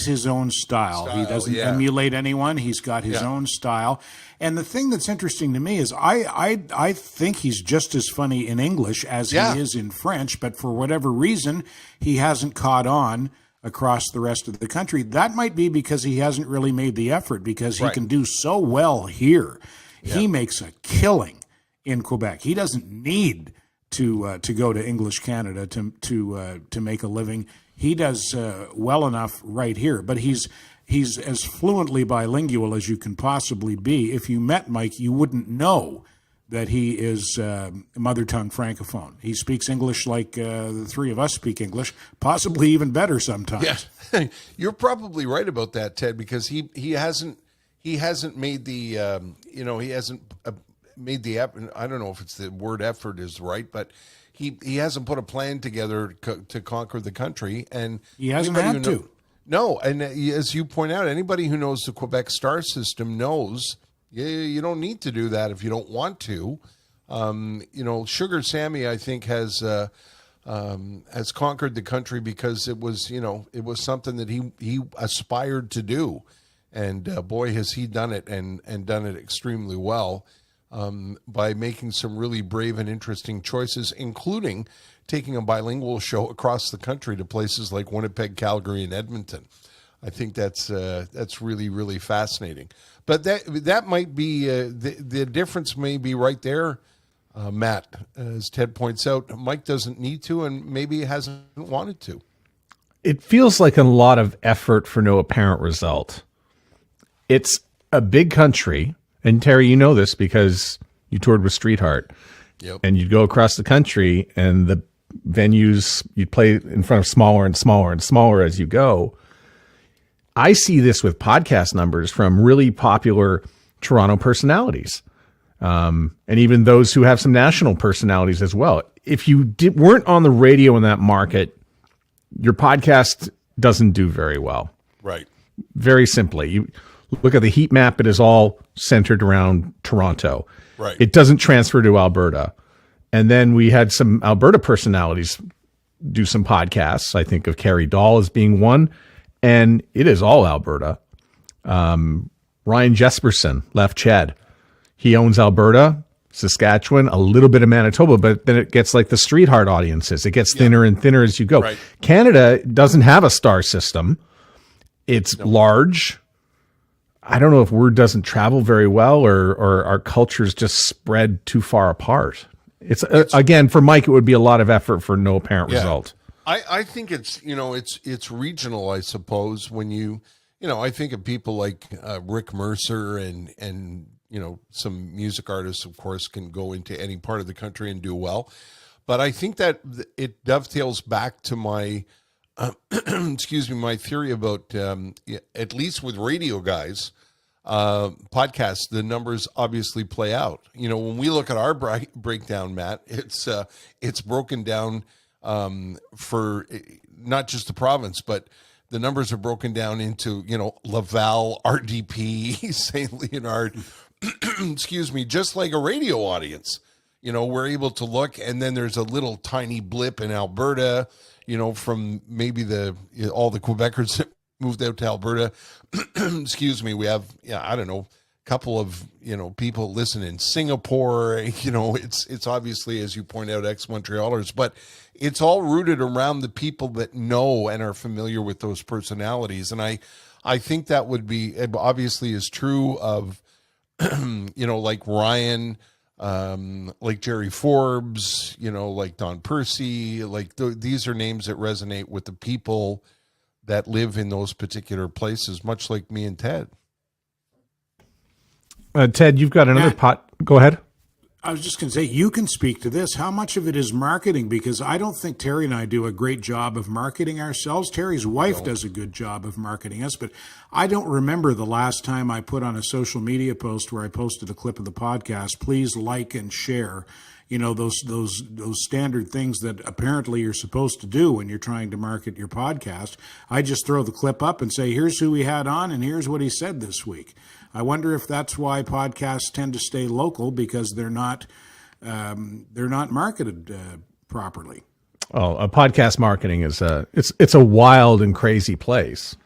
his own style. He doesn't emulate anyone. He's got his own style. And the thing that's interesting to me is I think he's just as funny in English as he is in French, but for whatever reason, he hasn't caught on across the rest of the country. That might be because he hasn't really made the effort, because he can do so well here. Yeah. He makes a killing in Quebec. He doesn't need to go to English Canada to make a living. He does well enough right here, but he's as fluently bilingual as you can possibly be. If you met Mike, you wouldn't know that he is mother tongue francophone. He speaks English like the three of us speak English, possibly even better sometimes. Yeah. You're probably right about that, Ted, because he hasn't made the he hasn't made the effort. I don't know if it's the word effort is right, but he hasn't put a plan together to conquer the country, and he hasn't had to. No, and as you point out, anybody who knows the Quebec star system knows you don't need to do that if you don't want to. Sugar Sammy, I think, has conquered the country because it was something that he aspired to do, and boy, has he done it and done it extremely well by making some really brave and interesting choices, including taking a bilingual show across the country to places like Winnipeg, Calgary, and Edmonton. I think that's really, really fascinating. But that might be the difference. May be right there, Matt. As Ted points out, Mike doesn't need to, and maybe hasn't wanted to. It feels like a lot of effort for no apparent result. It's a big country, and Terry, you know this because you toured with Street Heart. Yep. And you'd go across the country, and the venues you'd play in front of smaller and smaller and smaller as you go. I see this with podcast numbers from really popular Toronto personalities, and even those who have some national personalities as well. If you weren't on the radio in that market, your podcast doesn't do very well. Right. Very simply. You look at the heat map, it is all centered around Toronto. Right. It doesn't transfer to Alberta. And then we had some Alberta personalities do some podcasts. I think of Carrie Dahl as being one, and it is all Alberta. Ryan Jesperson left Ched. He owns Alberta, Saskatchewan, a little bit of Manitoba, but then it gets like the street heart audiences. It gets thinner and thinner as you go. Right. Canada doesn't have a star system. It's large. I don't know if word doesn't travel very well or our cultures just spread too far apart. It's again, for Mike, it would be a lot of effort for no apparent result. I think it's, it's regional, I suppose, when I think of people like Rick Mercer and some music artists, of course, can go into any part of the country and do well. But I think that it dovetails back to my, my theory about, at least with radio guys, podcasts, the numbers obviously play out. When we look at our breakdown, Matt, it's broken down for not just the province, but the numbers are broken down into, Laval, RDP, St. Leonard, just like a radio audience. We're able to look, and then there's a little tiny blip in Alberta, from maybe all the Quebecers that moved out to Alberta. We have, I don't know, a couple of, people listen in Singapore. It's obviously, as you point out, ex-Montrealers, but it's all rooted around the people that know and are familiar with those personalities. And I think that would be, obviously is true of, like Ryan, like Jerry Forbes, like Don Percy, like these are names that resonate with the people that live in those particular places, much like me and Ted. Ted, you've got another pot. Go ahead. I was just going to say, you can speak to this. How much of it is marketing? Because I don't think Terry and I do a great job of marketing ourselves. Terry's wife does a good job of marketing us, but I don't remember the last time I put on a social media post where I posted a clip of the podcast. Please like and share. Those standard things that apparently you're supposed to do when you're trying to market your podcast. I just throw the clip up and say, here's who we had on and here's what he said this week. I wonder if that's why podcasts tend to stay local, because they're not marketed properly. Oh, podcast marketing is it's a wild and crazy place.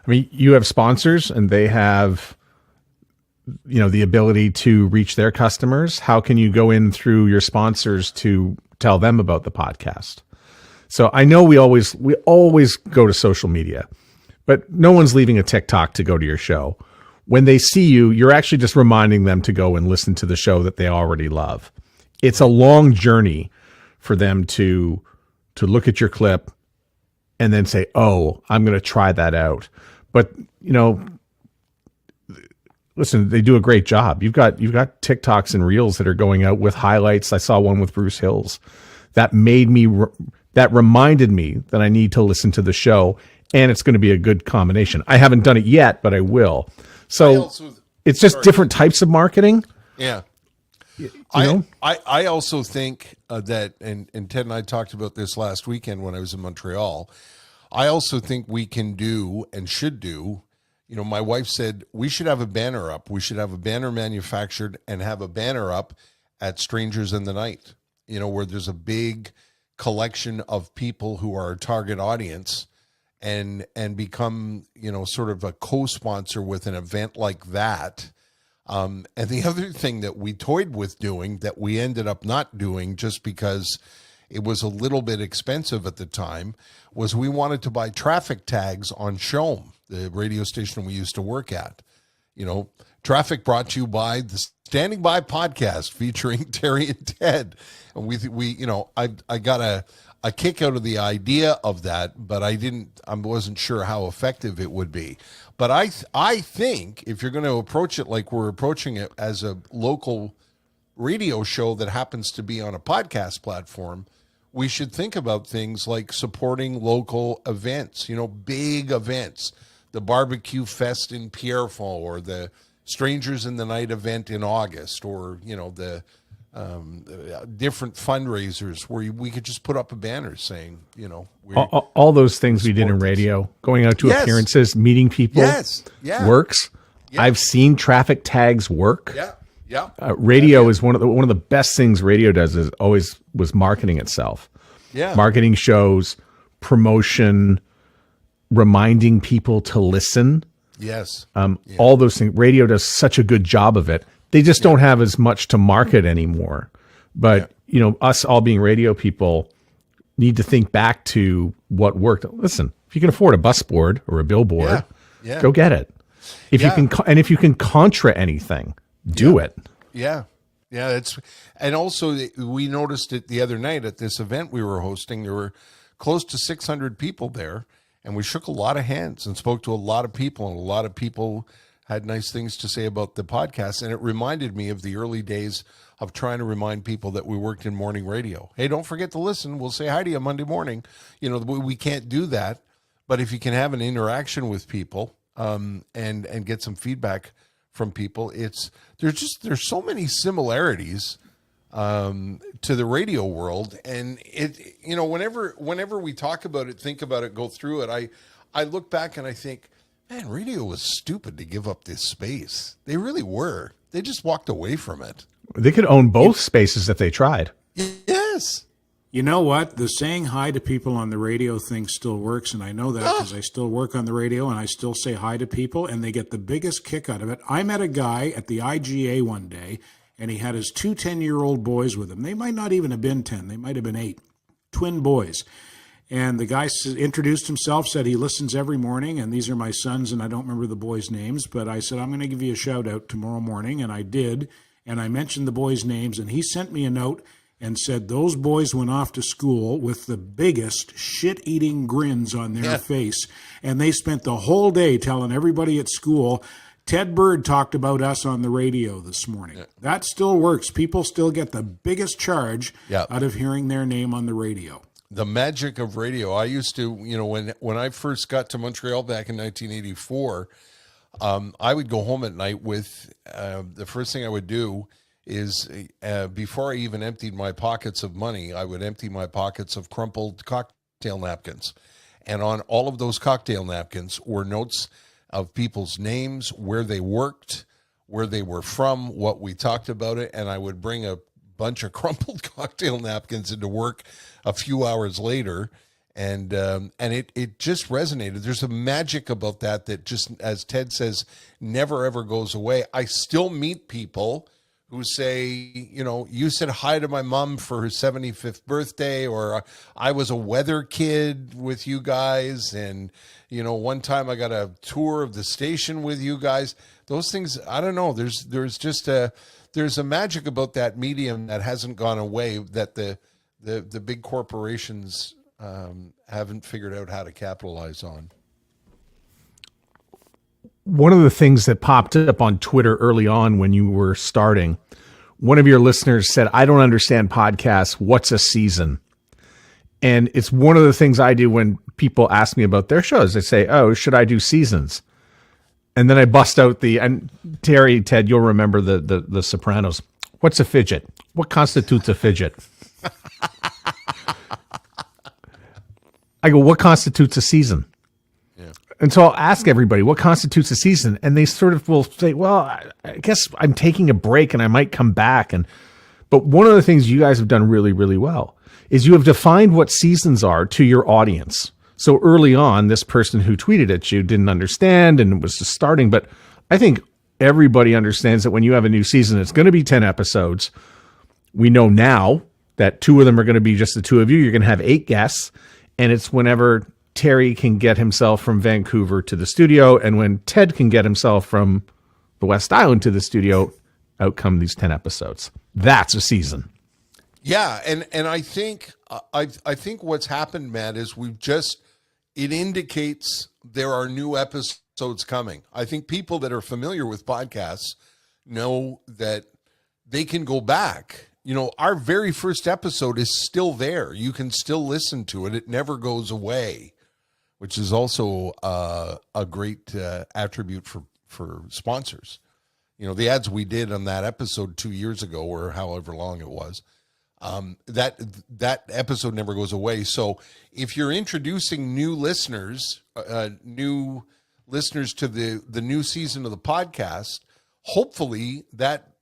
I mean, you have sponsors and they have the ability to reach their customers. How can you go in through your sponsors to tell them about the podcast? So I know we always go to social media, but no one's leaving a TikTok to go to your show. When they see you, you're actually just reminding them to go and listen to the show that they already love. It's a long journey for them to look at your clip and then say, "Oh, I'm going to try that out." But, listen, they do a great job. You've got TikToks and Reels that are going out with highlights. I saw one with Bruce Hills that reminded me that I need to listen to the show, and it's going to be a good combination. I haven't done it yet, but I will. So it's just different types of marketing. Yeah. I also think that, and Ted and I talked about this last weekend when I was in Montreal, I also think we can do and should do, my wife said we should have a banner up. We should have a banner manufactured and have a banner up at Strangers in the Night, where there's a big collection of people who are our target audience, and become, sort of a co-sponsor with an event like that. And the other thing that we toyed with doing that we ended up not doing just because it was a little bit expensive at the time was we wanted to buy traffic tags on CHOM, the radio station we used to work at. Traffic brought to you by the Standing By podcast featuring Terry and Ted. And I got a kick out of the idea of that, but I wasn't sure how effective it would be. But I think if you're going to approach it like we're approaching it as a local radio show that happens to be on a podcast platform, we should think about things like supporting local events, big events, the Barbecue Fest in Pierrefonds, or the Strangers in the Night event in August, or, the different fundraisers where we could just put up a banner saying, all those things we did in radio, going out to appearances, meeting people, works. Yeah. I've seen traffic tags work. Radio is one of the best things radio does was marketing itself. Yeah. Marketing shows, promotion, reminding people to listen. Yes. All those things. Radio does such a good job of it. They just don't have as much to market anymore. But, us all being radio people need to think back to what worked. Listen, if you can afford a bus board or a billboard, go get it. If you can, and if you can contra anything, do it. Yeah. Yeah. And also we noticed it the other night at this event we were hosting. There were close to 600 people there, and we shook a lot of hands and spoke to a lot of people, and a lot of people had nice things to say about the podcast. And it reminded me of the early days of trying to remind people that we worked in morning radio. Hey, don't forget to listen. We'll say hi to you Monday morning. We can't do that, but if you can have an interaction with people, and get some feedback from people, there's so many similarities to the radio world. And whenever we talk about it, think about it, go through it, I look back and I think, man, radio was stupid to give up this space. They really were. They just walked away from it. They could own both spaces if they tried. Yes. You know what? The saying hi to people on the radio thing still works, and I know that because I still work on the radio, and I still say hi to people, and they get the biggest kick out of it. I met a guy at the IGA one day, and he had his two 10-year-old boys with him. They might not even have been 10. They might have been 8. Twin boys. And the guy introduced himself, said he listens every morning, and these are my sons, and I don't remember the boys' names, but I said, I'm going to give you a shout-out tomorrow morning, and I did, and I mentioned the boys' names, and he sent me a note and said those boys went off to school with the biggest shit-eating grins on their face, and they spent the whole day telling everybody at school, Ted Bird talked about us on the radio this morning. That still works. People still get the biggest charge out of hearing their name on the radio. The magic of radio. I used to, when I first got to Montreal back in 1984, I would go home at night with, the first thing I would do is before I even emptied my pockets of money, I would empty my pockets of crumpled cocktail napkins. And on all of those cocktail napkins were notes of people's names, where they worked, where they were from, what we talked about it. And I would bring a bunch of crumpled cocktail napkins into work a few hours later. And it just resonated. There's a magic about that just, as Ted says, never, ever goes away. I still meet people who say, you said hi to my mom for her 75th birthday, or I was a weather kid with you guys. And, one time I got a tour of the station with you guys. Those things, I don't know. There's just there's a magic about that medium that hasn't gone away, that the big corporations haven't figured out how to capitalize on. One of the things that popped up on Twitter early on when you were starting, one of your listeners said, I don't understand podcasts. What's a season? And it's one of the things I do when people ask me about their shows. They say, oh, should I do seasons? And then I bust out and Terry, Ted, you'll remember the Sopranos. What's a fidget? What constitutes a fidget? I go, what constitutes a season? And so I'll ask everybody, what constitutes a season? And they sort of will say, well, I guess I'm taking a break and I might come back. But one of the things you guys have done really, really well is you have defined what seasons are to your audience. So early on, this person who tweeted at you didn't understand and was just starting. But I think everybody understands that when you have a new season, it's going to be 10 episodes. We know now that 2 of them are going to be just the 2 of you. You're going to have 8 guests. And it's whenever Terry can get himself from Vancouver to the studio, and when Ted can get himself from the West Island to the studio, out come these 10 episodes. That's a season. Yeah, and I think what's happened, Matt, is it indicates there are new episodes coming. I think people that are familiar with podcasts know that they can go back. Our very first episode is still there. You can still listen to it. It never goes away, which is also a great attribute for sponsors. The ads we did on that episode 2 years ago, or however long it was, that episode never goes away. So if you're introducing new listeners to the new season of the podcast, hopefully that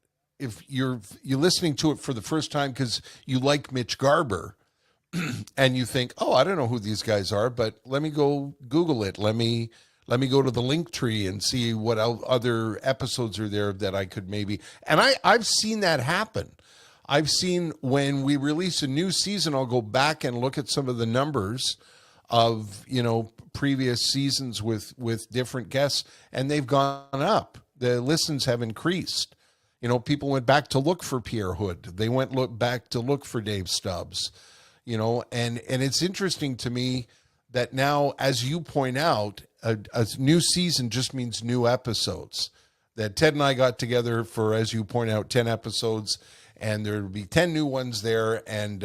if you're listening to it for the first time because you like Mitch Garber, and you think, oh, I don't know who these guys are, but let me go Google it. Let me go to the link tree and see what other episodes are there that I could maybe. And I've seen that happen. I've seen when we release a new season, I'll go back and look at some of the numbers of, previous seasons with different guests, and they've gone up. The listens have increased. People went back to look for Pierre Hood. They went back to look for Dave Stubbs, and it's interesting to me that now, as you point out, a new season just means new episodes. That Ted and I got together for, as you point out, 10 episodes, and there will be 10 new ones there. And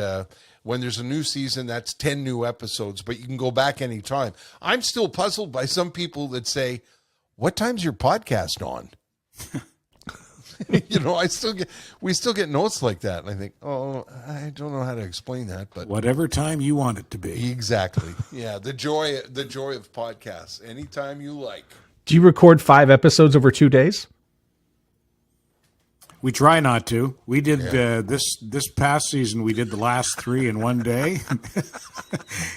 when there's a new season, that's 10 new episodes, but you can go back anytime. I'm still puzzled by some people that say, what time's your podcast on? We still get notes like that. And I think, oh, I don't know how to explain that, but whatever time you want it to be. Exactly. Yeah. The joy of podcasts. Anytime you like. Do you record 5 episodes over 2 days? We try not to. We did this past season. We did the last 3 in one day,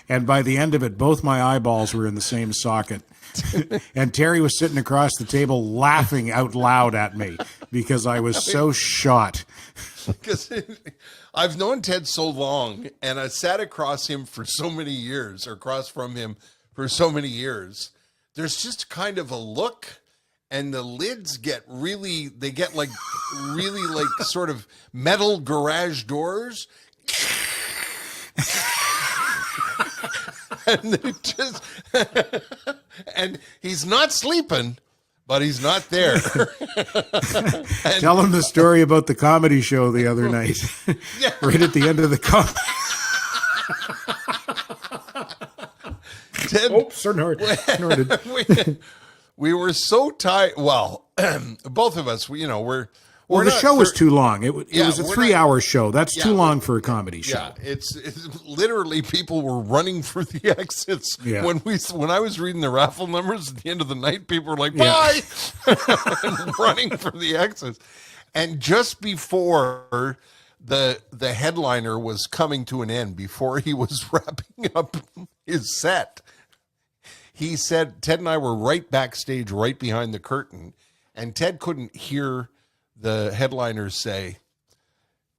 and by the end of it, both my eyeballs were in the same socket. And Terry was sitting across the table laughing out loud at me because I was so shot. Because I've known Ted so long, and I sat across him for so many years, or across from him for so many years. There's just kind of a look, and the lids get really sort of metal garage doors. And they just and he's not sleeping, but he's not there. Tell him the story about the comedy show the other night. Yeah. Right at the end of the comedy. Snorted. We were so tired. Well, both of us, the show was too long. It was a 3-hour show. That's too long for a comedy show. Yeah, it's literally people were running for the exits. Yeah. When I was reading the raffle numbers at the end of the night, people were like, bye, and running for the exits. And just before the headliner was coming to an end, before he was wrapping up his set, he said, Ted and I were right backstage, right behind the curtain, and Ted couldn't hear the headliners say,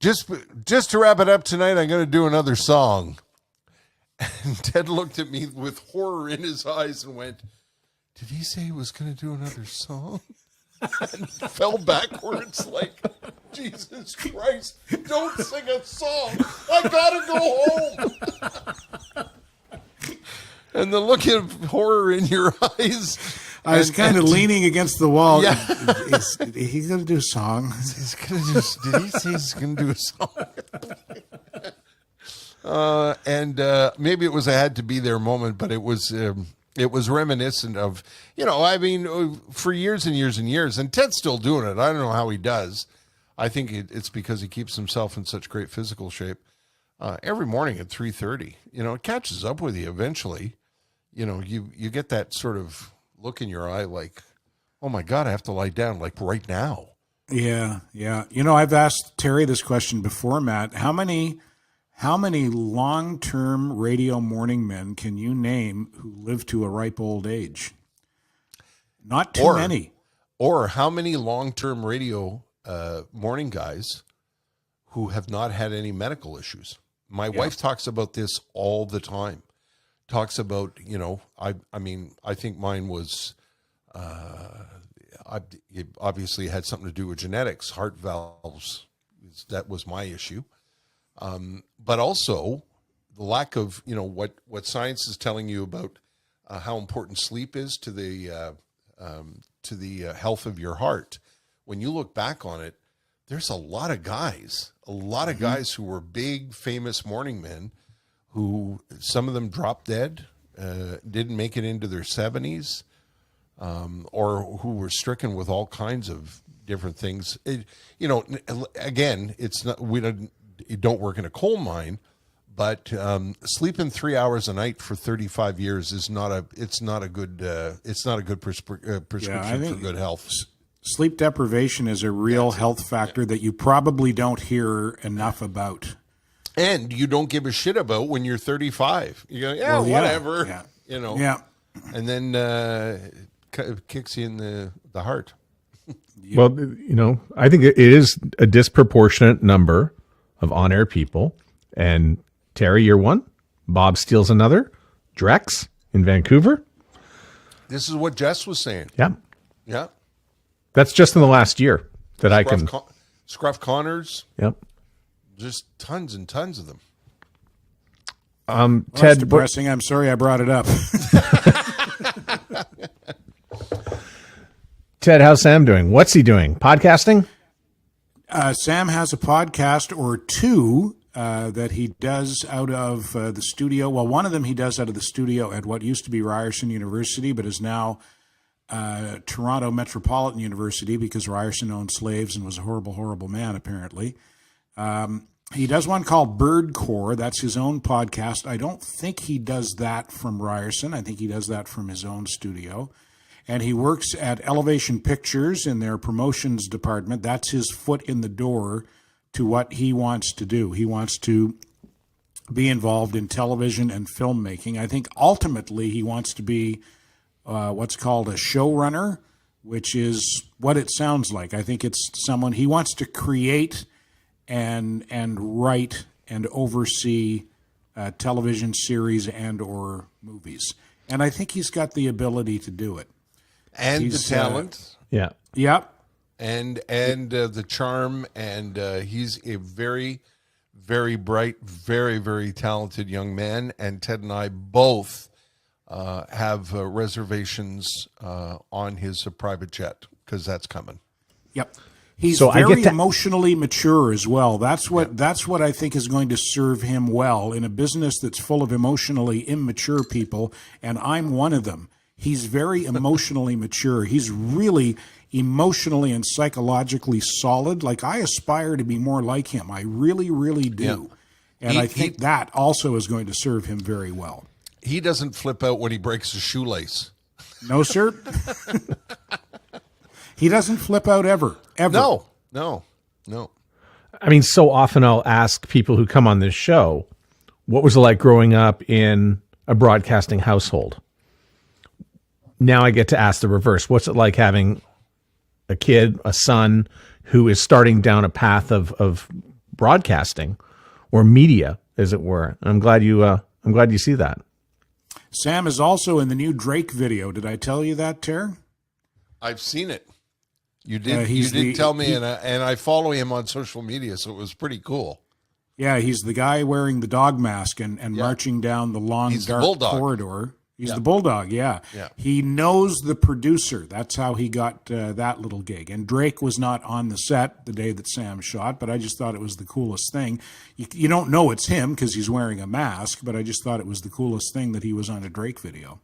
just to wrap it up tonight, I'm going to do another song. And Ted looked at me with horror in his eyes and went, did he say he was going to do another song? And fell backwards like, Jesus Christ, don't sing a song. I got to go home. And the look of horror in your eyes. I was kind of leaning against the wall. Yeah. Is he going to do a song? Did he say he's going to do a song? And maybe it was a had to be there moment, but it was reminiscent of, for years and years and years, and Ted's still doing it. I don't know how he does. I think it's because he keeps himself in such great physical shape. Every morning at 3:30, it catches up with you eventually. You get that sort of look in your eye like, oh my God, I have to lie down like right now. Yeah. I've asked Terry this question before, Matt. How many long-term radio morning men can you name who live to a ripe old age? Not too many. Or how many long-term radio morning guys who have not had any medical issues? My wife talks about this all the time. Talks about, I think mine was, it obviously had something to do with genetics, heart valves. That was my issue. But also the lack of, what science is telling you about how important sleep is to the health of your heart. When you look back on it, there's a lot of guys who were big, famous morning men who some of them dropped dead, didn't make it into their 70s, or who were stricken with all kinds of different things. Again, it's not, you don't work in a coal mine, but sleeping 3 hours a night for 35 years is not a good prescription for good health. Sleep deprivation is a real health factor that you probably don't hear enough about. And you don't give a shit about when you're 35. You go, yeah, Well, yeah, whatever. yeah. You know. Yeah. And then kicks you in the heart. Well, I think it is a disproportionate number of on-air people. And Terry, you're one. Bob Steele's another. Drex in Vancouver. This is what Jess was saying. Yeah. Yeah. That's just in the last year that I can. Scruff Connors. Yep. Just tons and tons of them. Well, Ted, that's depressing. I'm sorry I brought it up. Ted, how's Sam doing? What's he doing? Podcasting? Sam has a podcast or two that he does out of the studio. Well, one of them he does out of the studio at what used to be Ryerson University, but is now Toronto Metropolitan University because Ryerson owned slaves and was a horrible, horrible man, apparently. He does one called Bird Core. That's his own podcast. I don't think he does that from Ryerson. I think he does that from his own studio. And he works at Elevation Pictures in their promotions department. That's his foot in the door to what he wants to do. He wants to be involved in television and filmmaking. I think ultimately he wants to be what's called a showrunner, which is what it sounds like. I think it's someone he wants to create and write and oversee television series and or movies. And I think he's got the ability to do it. And the talent. Yeah. Yep. And the charm. And he's a very, very bright, very, very talented young man. And Ted and I both have reservations on his private jet because that's coming. Yep. He's So very emotionally mature as well. That's what I think is going to serve him well in a business that's full of emotionally immature people, and I'm one of them. He's very emotionally mature. He's really emotionally and psychologically solid. Like, I aspire to be more like him. I really, really do. Yeah. And I think that also is going to serve him very well. He doesn't flip out when he breaks a shoelace. No, sir. He doesn't flip out ever. No. I mean, so often I'll ask people who come on this show, what was it like growing up in a broadcasting household? Now I get to ask the reverse. What's it like having a kid, a son, who is starting down a path of broadcasting or media, as it were? I'm glad you see that. Sam is also in the new Drake video. Did I tell you that, Ter? I've seen it. You did. You did tell me, and I follow him on social media, so it was pretty cool. Yeah, he's the guy wearing the dog mask and marching down the long dark corridor. He's the bulldog. Yeah. He knows the producer. That's how he got that little gig. And Drake was not on the set the day that Sam shot, but I just thought it was the coolest thing. You don't know it's him because he's wearing a mask, but I just thought it was the coolest thing that he was on a Drake video.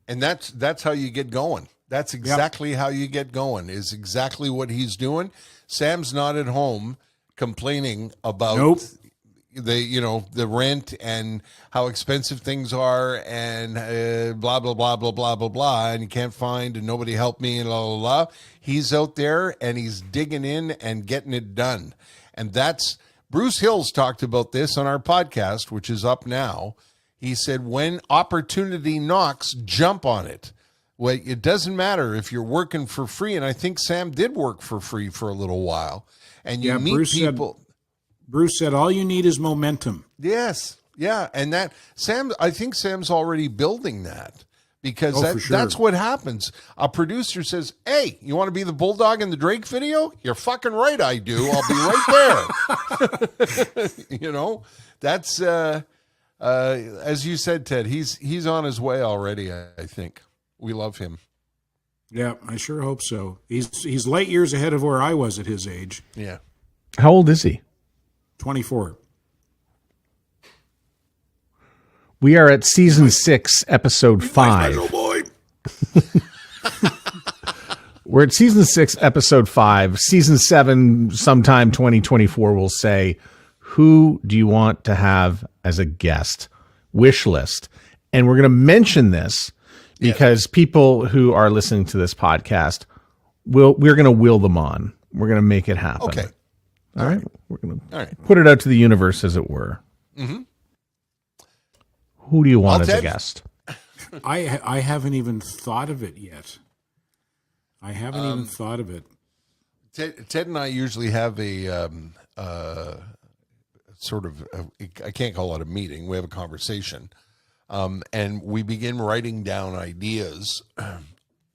And that's how you get going. That's exactly how you get going, is exactly what he's doing. Sam's not at home complaining about the rent and how expensive things are and blah, blah, blah, blah, blah, blah, blah, and you can't find and nobody helped me and blah, blah, blah. He's out there and he's digging in and getting it done. And that's, Bruce Hills talked about this on our podcast, which is up now. He said, when opportunity knocks, jump on it. Well, it doesn't matter if you're working for free, and I think Sam did work for free for a little while. And you meet people. Bruce said, all you need is momentum. Yes, yeah, and I think Sam's already building that because that's what happens. A producer says, "Hey, you want to be the bulldog in the Drake video? You're fucking right, I do. I'll be right there." That's as you said, Ted. He's on his way already. I think. We love him. Yeah, I sure hope so. He's light years ahead of where I was at his age. Yeah. How old is he? 24. We are at season 6, episode 5. My boy. We're at season 6, episode 5. Season 7, sometime 2024, we'll say, who do you want to have as a guest? Wish list. And we're going to mention this because people who are listening to this podcast, we're going to will them on. We're going to make it happen. Okay. All right. We're going All to put it out to the universe, as it were. Mm-hmm. Who do you want as Ted? a guest? I haven't even thought of it yet. I haven't even thought of it. Ted and I usually have a sort of, I can't call it a meeting. We have a conversation. And we begin writing down ideas.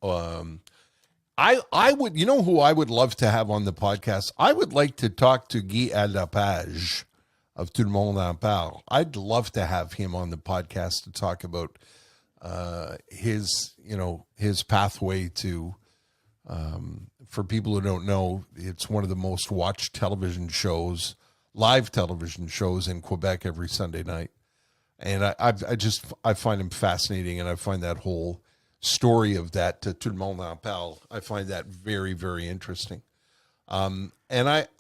I would, you know who I would love to have on the podcast? I would like to talk to Guy Alapage of Tout le monde en parle. I'd love to have him on the podcast to talk about his pathway to, for people who don't know, it's one of the most watched television shows, live television shows in Quebec every Sunday night. And I find him fascinating, and I find that whole story of that Tout le monde en parle, I find that very, very interesting.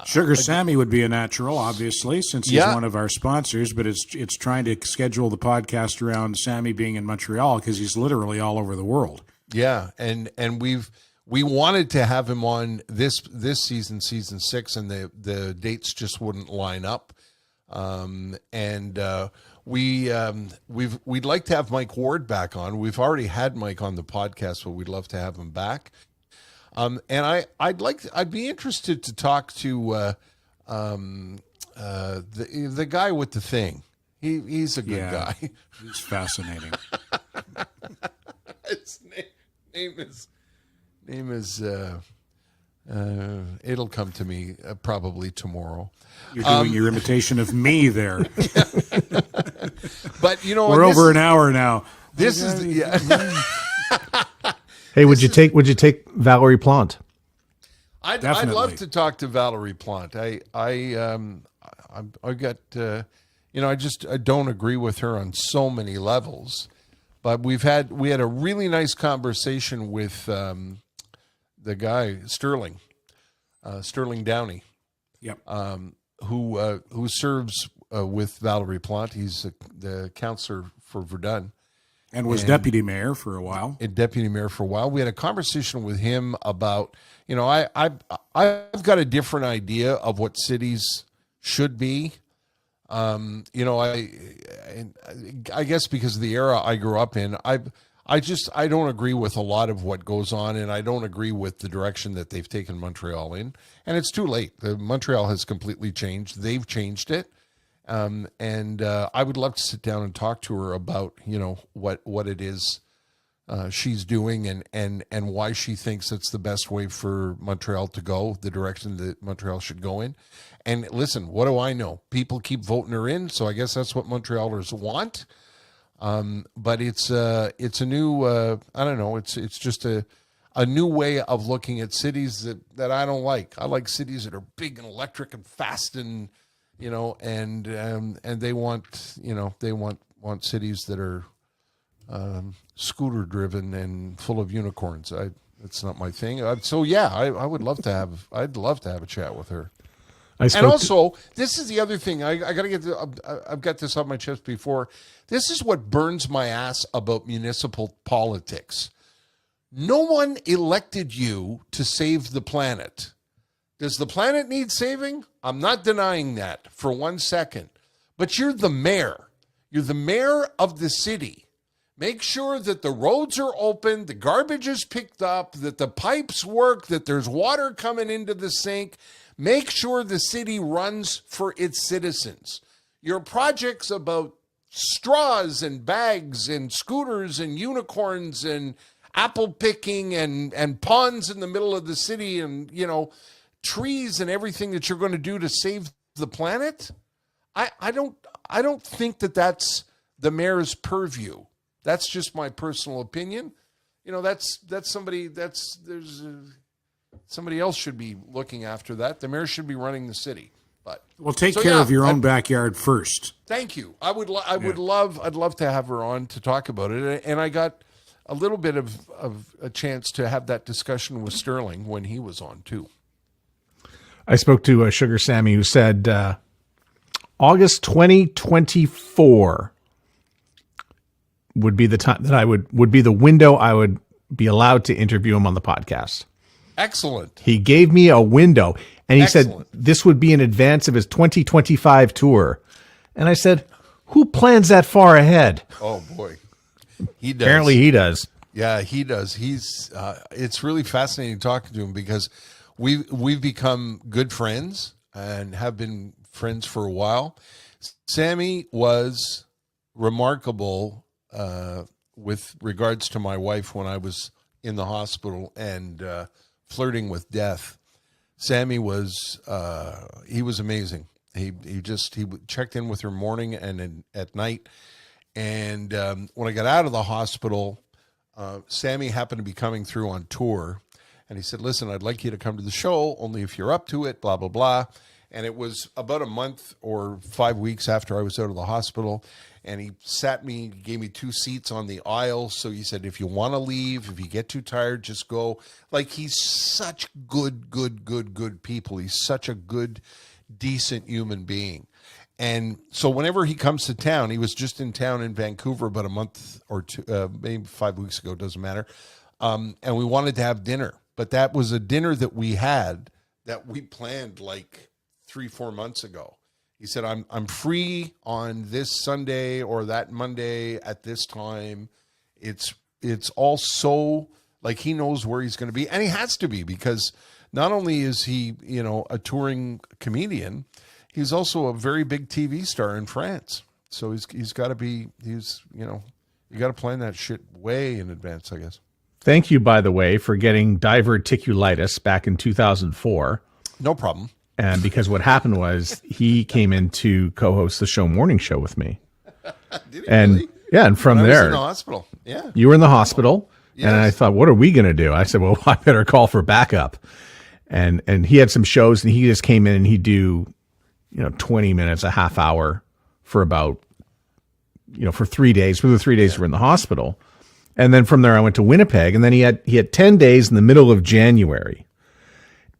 Sugar Sammy would be a natural, obviously, since he's one of our sponsors. But it's trying to schedule the podcast around Sammy being in Montreal because he's literally all over the world. Yeah, and we wanted to have him on this season 6, and the dates just wouldn't line up. We'd like to have Mike Ward back on. We've already had Mike on the podcast, but we'd love to have him back. And I'd be interested to talk to the guy with the thing. He's a good guy. He's fascinating. His name is it'll come to me probably tomorrow. You're doing your imitation of me there. But we're over an hour now. This is Hey, would you take Valerie Plante? I'd love to talk to Valerie Plante. I got I don't agree with her on so many levels, but we had a really nice conversation with the guy Sterling Downey. Yep. Who serves with Valerie Plante. He's the counselor for Verdun. And was deputy mayor for a while. We had a conversation with him about, I've got a different idea of what cities should be. I guess because of the era I grew up in, I don't agree with a lot of what goes on, and I don't agree with the direction that they've taken Montreal in. And it's too late. Montreal has completely changed. They've changed it. And I would love to sit down and talk to her about, what it is she's doing and why she thinks it's the best way for Montreal to go, the direction that Montreal should go in. And listen, what do I know? People keep voting her in, so I guess that's what Montrealers want. But it's a new, I don't know, it's just a new way of looking at cities that I don't like. I like cities that are big and electric and fast and, and they want, they want cities that are scooter driven and full of unicorns. That's not my thing. I would love to have, I'd love to have a chat with her. And also, this is the other thing. I got to get. I've got this off my chest before. This is what burns my ass about municipal politics. No one elected you to save the planet. Does the planet need saving? I'm not denying that for 1 second. But you're the mayor. You're the mayor of the city. Make sure that the roads are open, the garbage is picked up, that the pipes work, that there's water coming into the sink. Make sure the city runs for its citizens. Your projects about straws and bags and scooters and unicorns and apple picking and ponds in the middle of the city and, trees and everything that you're going to do to save the planet. I don't think that that's the mayor's purview. That's just my personal opinion. Somebody else should be looking after that. The mayor should be running the city. But take care of your own backyard first. Thank you. I'd love to have her on to talk about it. And I got a little bit of a chance to have that discussion with Sterling when he was on too. I spoke to Sugar Sammy, who said August 2024 would be the time that would be the window I would be allowed to interview him on the podcast. Excellent. He gave me a window, and he said Excellent. this would be in advance of his 2025 tour. And I said, who plans that far ahead? Oh boy, he does. Apparently he does. Yeah, he does. He's. It's really fascinating talking to him because we've become good friends and have been friends for a while. Sammy was remarkable with regards to my wife when I was in the hospital and flirting with death. Sammy was he was amazing. He checked in with her morning and at night. And when I got out of the hospital, Sammy happened to be coming through on tour, and he said, "Listen, I'd like you to come to the show, only if you're up to it." Blah blah blah. And it was about a month or 5 weeks after I was out of the hospital, and he gave me 2 seats on the aisle. So he said, if you want to leave, if you get too tired, just go. Like, he's such good people. He's such a good, decent human being. And so whenever he comes to town, he was just in town in Vancouver about a month or two, maybe 5 weeks ago, doesn't matter. And we wanted to have dinner, but that was a dinner that we planned like 3-4 months ago. He said, I'm free on this Sunday or that Monday at this time. It's all so, like, he knows where he's going to be, and he has to be, because not only is he, a touring comedian, he's also a very big TV star in France. So he's got to be, you got to plan that shit way in advance, I guess. Thank you, by the way, for getting diverticulitis back in 2004. No problem. And because what happened was he came in to co-host the show morning show with me. Did he And really? yeah, and from I was there, in the hospital. Yeah. you were in the hospital, Yes. and I thought, what are we going to do? I said, well, I better call for backup. And he had some shows, and he just came in and he'd do, 20 minutes, a half hour for about, for 3 days. For the 3 days we were in the hospital. And then from there, I went to Winnipeg, and then he had 10 days in the middle of January.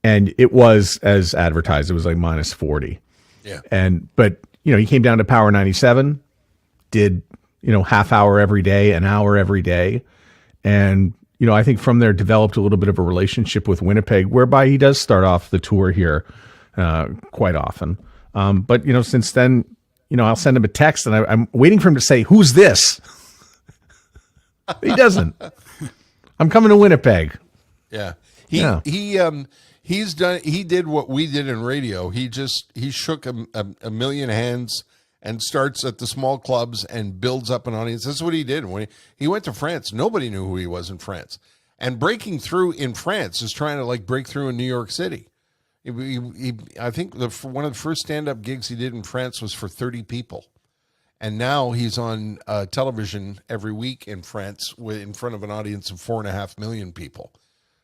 And it was, as advertised, it was like minus 40. Yeah. But he came down to Power 97, did, half hour every day, an hour every day. And, I think from there developed a little bit of a relationship with Winnipeg, whereby he does start off the tour here quite often. But, since then, I'll send him a text, and I'm waiting for him to say, "Who's this?" He doesn't. I'm coming to Winnipeg. Yeah. He did what we did in radio. He shook a million hands and starts at the small clubs and builds up an audience. That's what he did. When he went to France, nobody knew who he was in France. And breaking through in France is trying to break through in New York City. I think one of the first stand-up gigs he did in France was for 30 people. And now he's on television every week in France in front of an audience of 4.5 million people.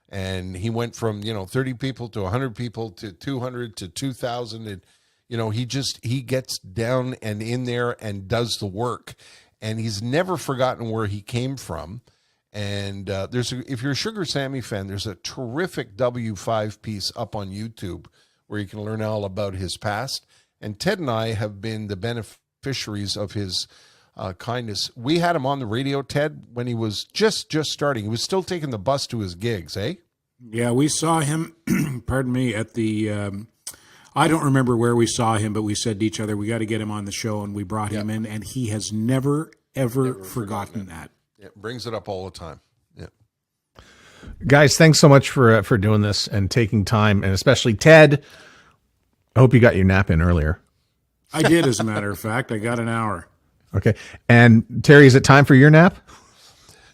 And he went from, 30 people to 100 people to 200 to 2,000. And, he gets down and in there and does the work. And he's never forgotten where he came from. And if you're a Sugar Sammy fan, there's a terrific W5 piece up on YouTube where you can learn all about his past. And Ted and I have been the beneficiaries of his kindness. We had him on the radio, Ted, when he was just starting. He was still taking the bus to his gigs, eh? Yeah, we saw him, pardon me, at the, I don't remember where we saw him, but we said to each other, we got to get him on the show, and we brought him in, and he has never forgotten that. Yeah, brings it up all the time. Yeah. Guys, thanks so much for doing this and taking time, and especially Ted. I hope you got your nap in earlier. I did, as a matter of fact. I got an hour. Okay. And Terry, is it time for your nap?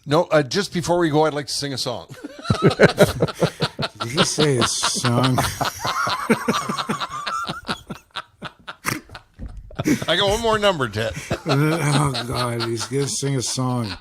No, just before we go, I'd like to sing a song. Did he say a song? I got one more number, Ted. Oh, God, he's going to sing a song.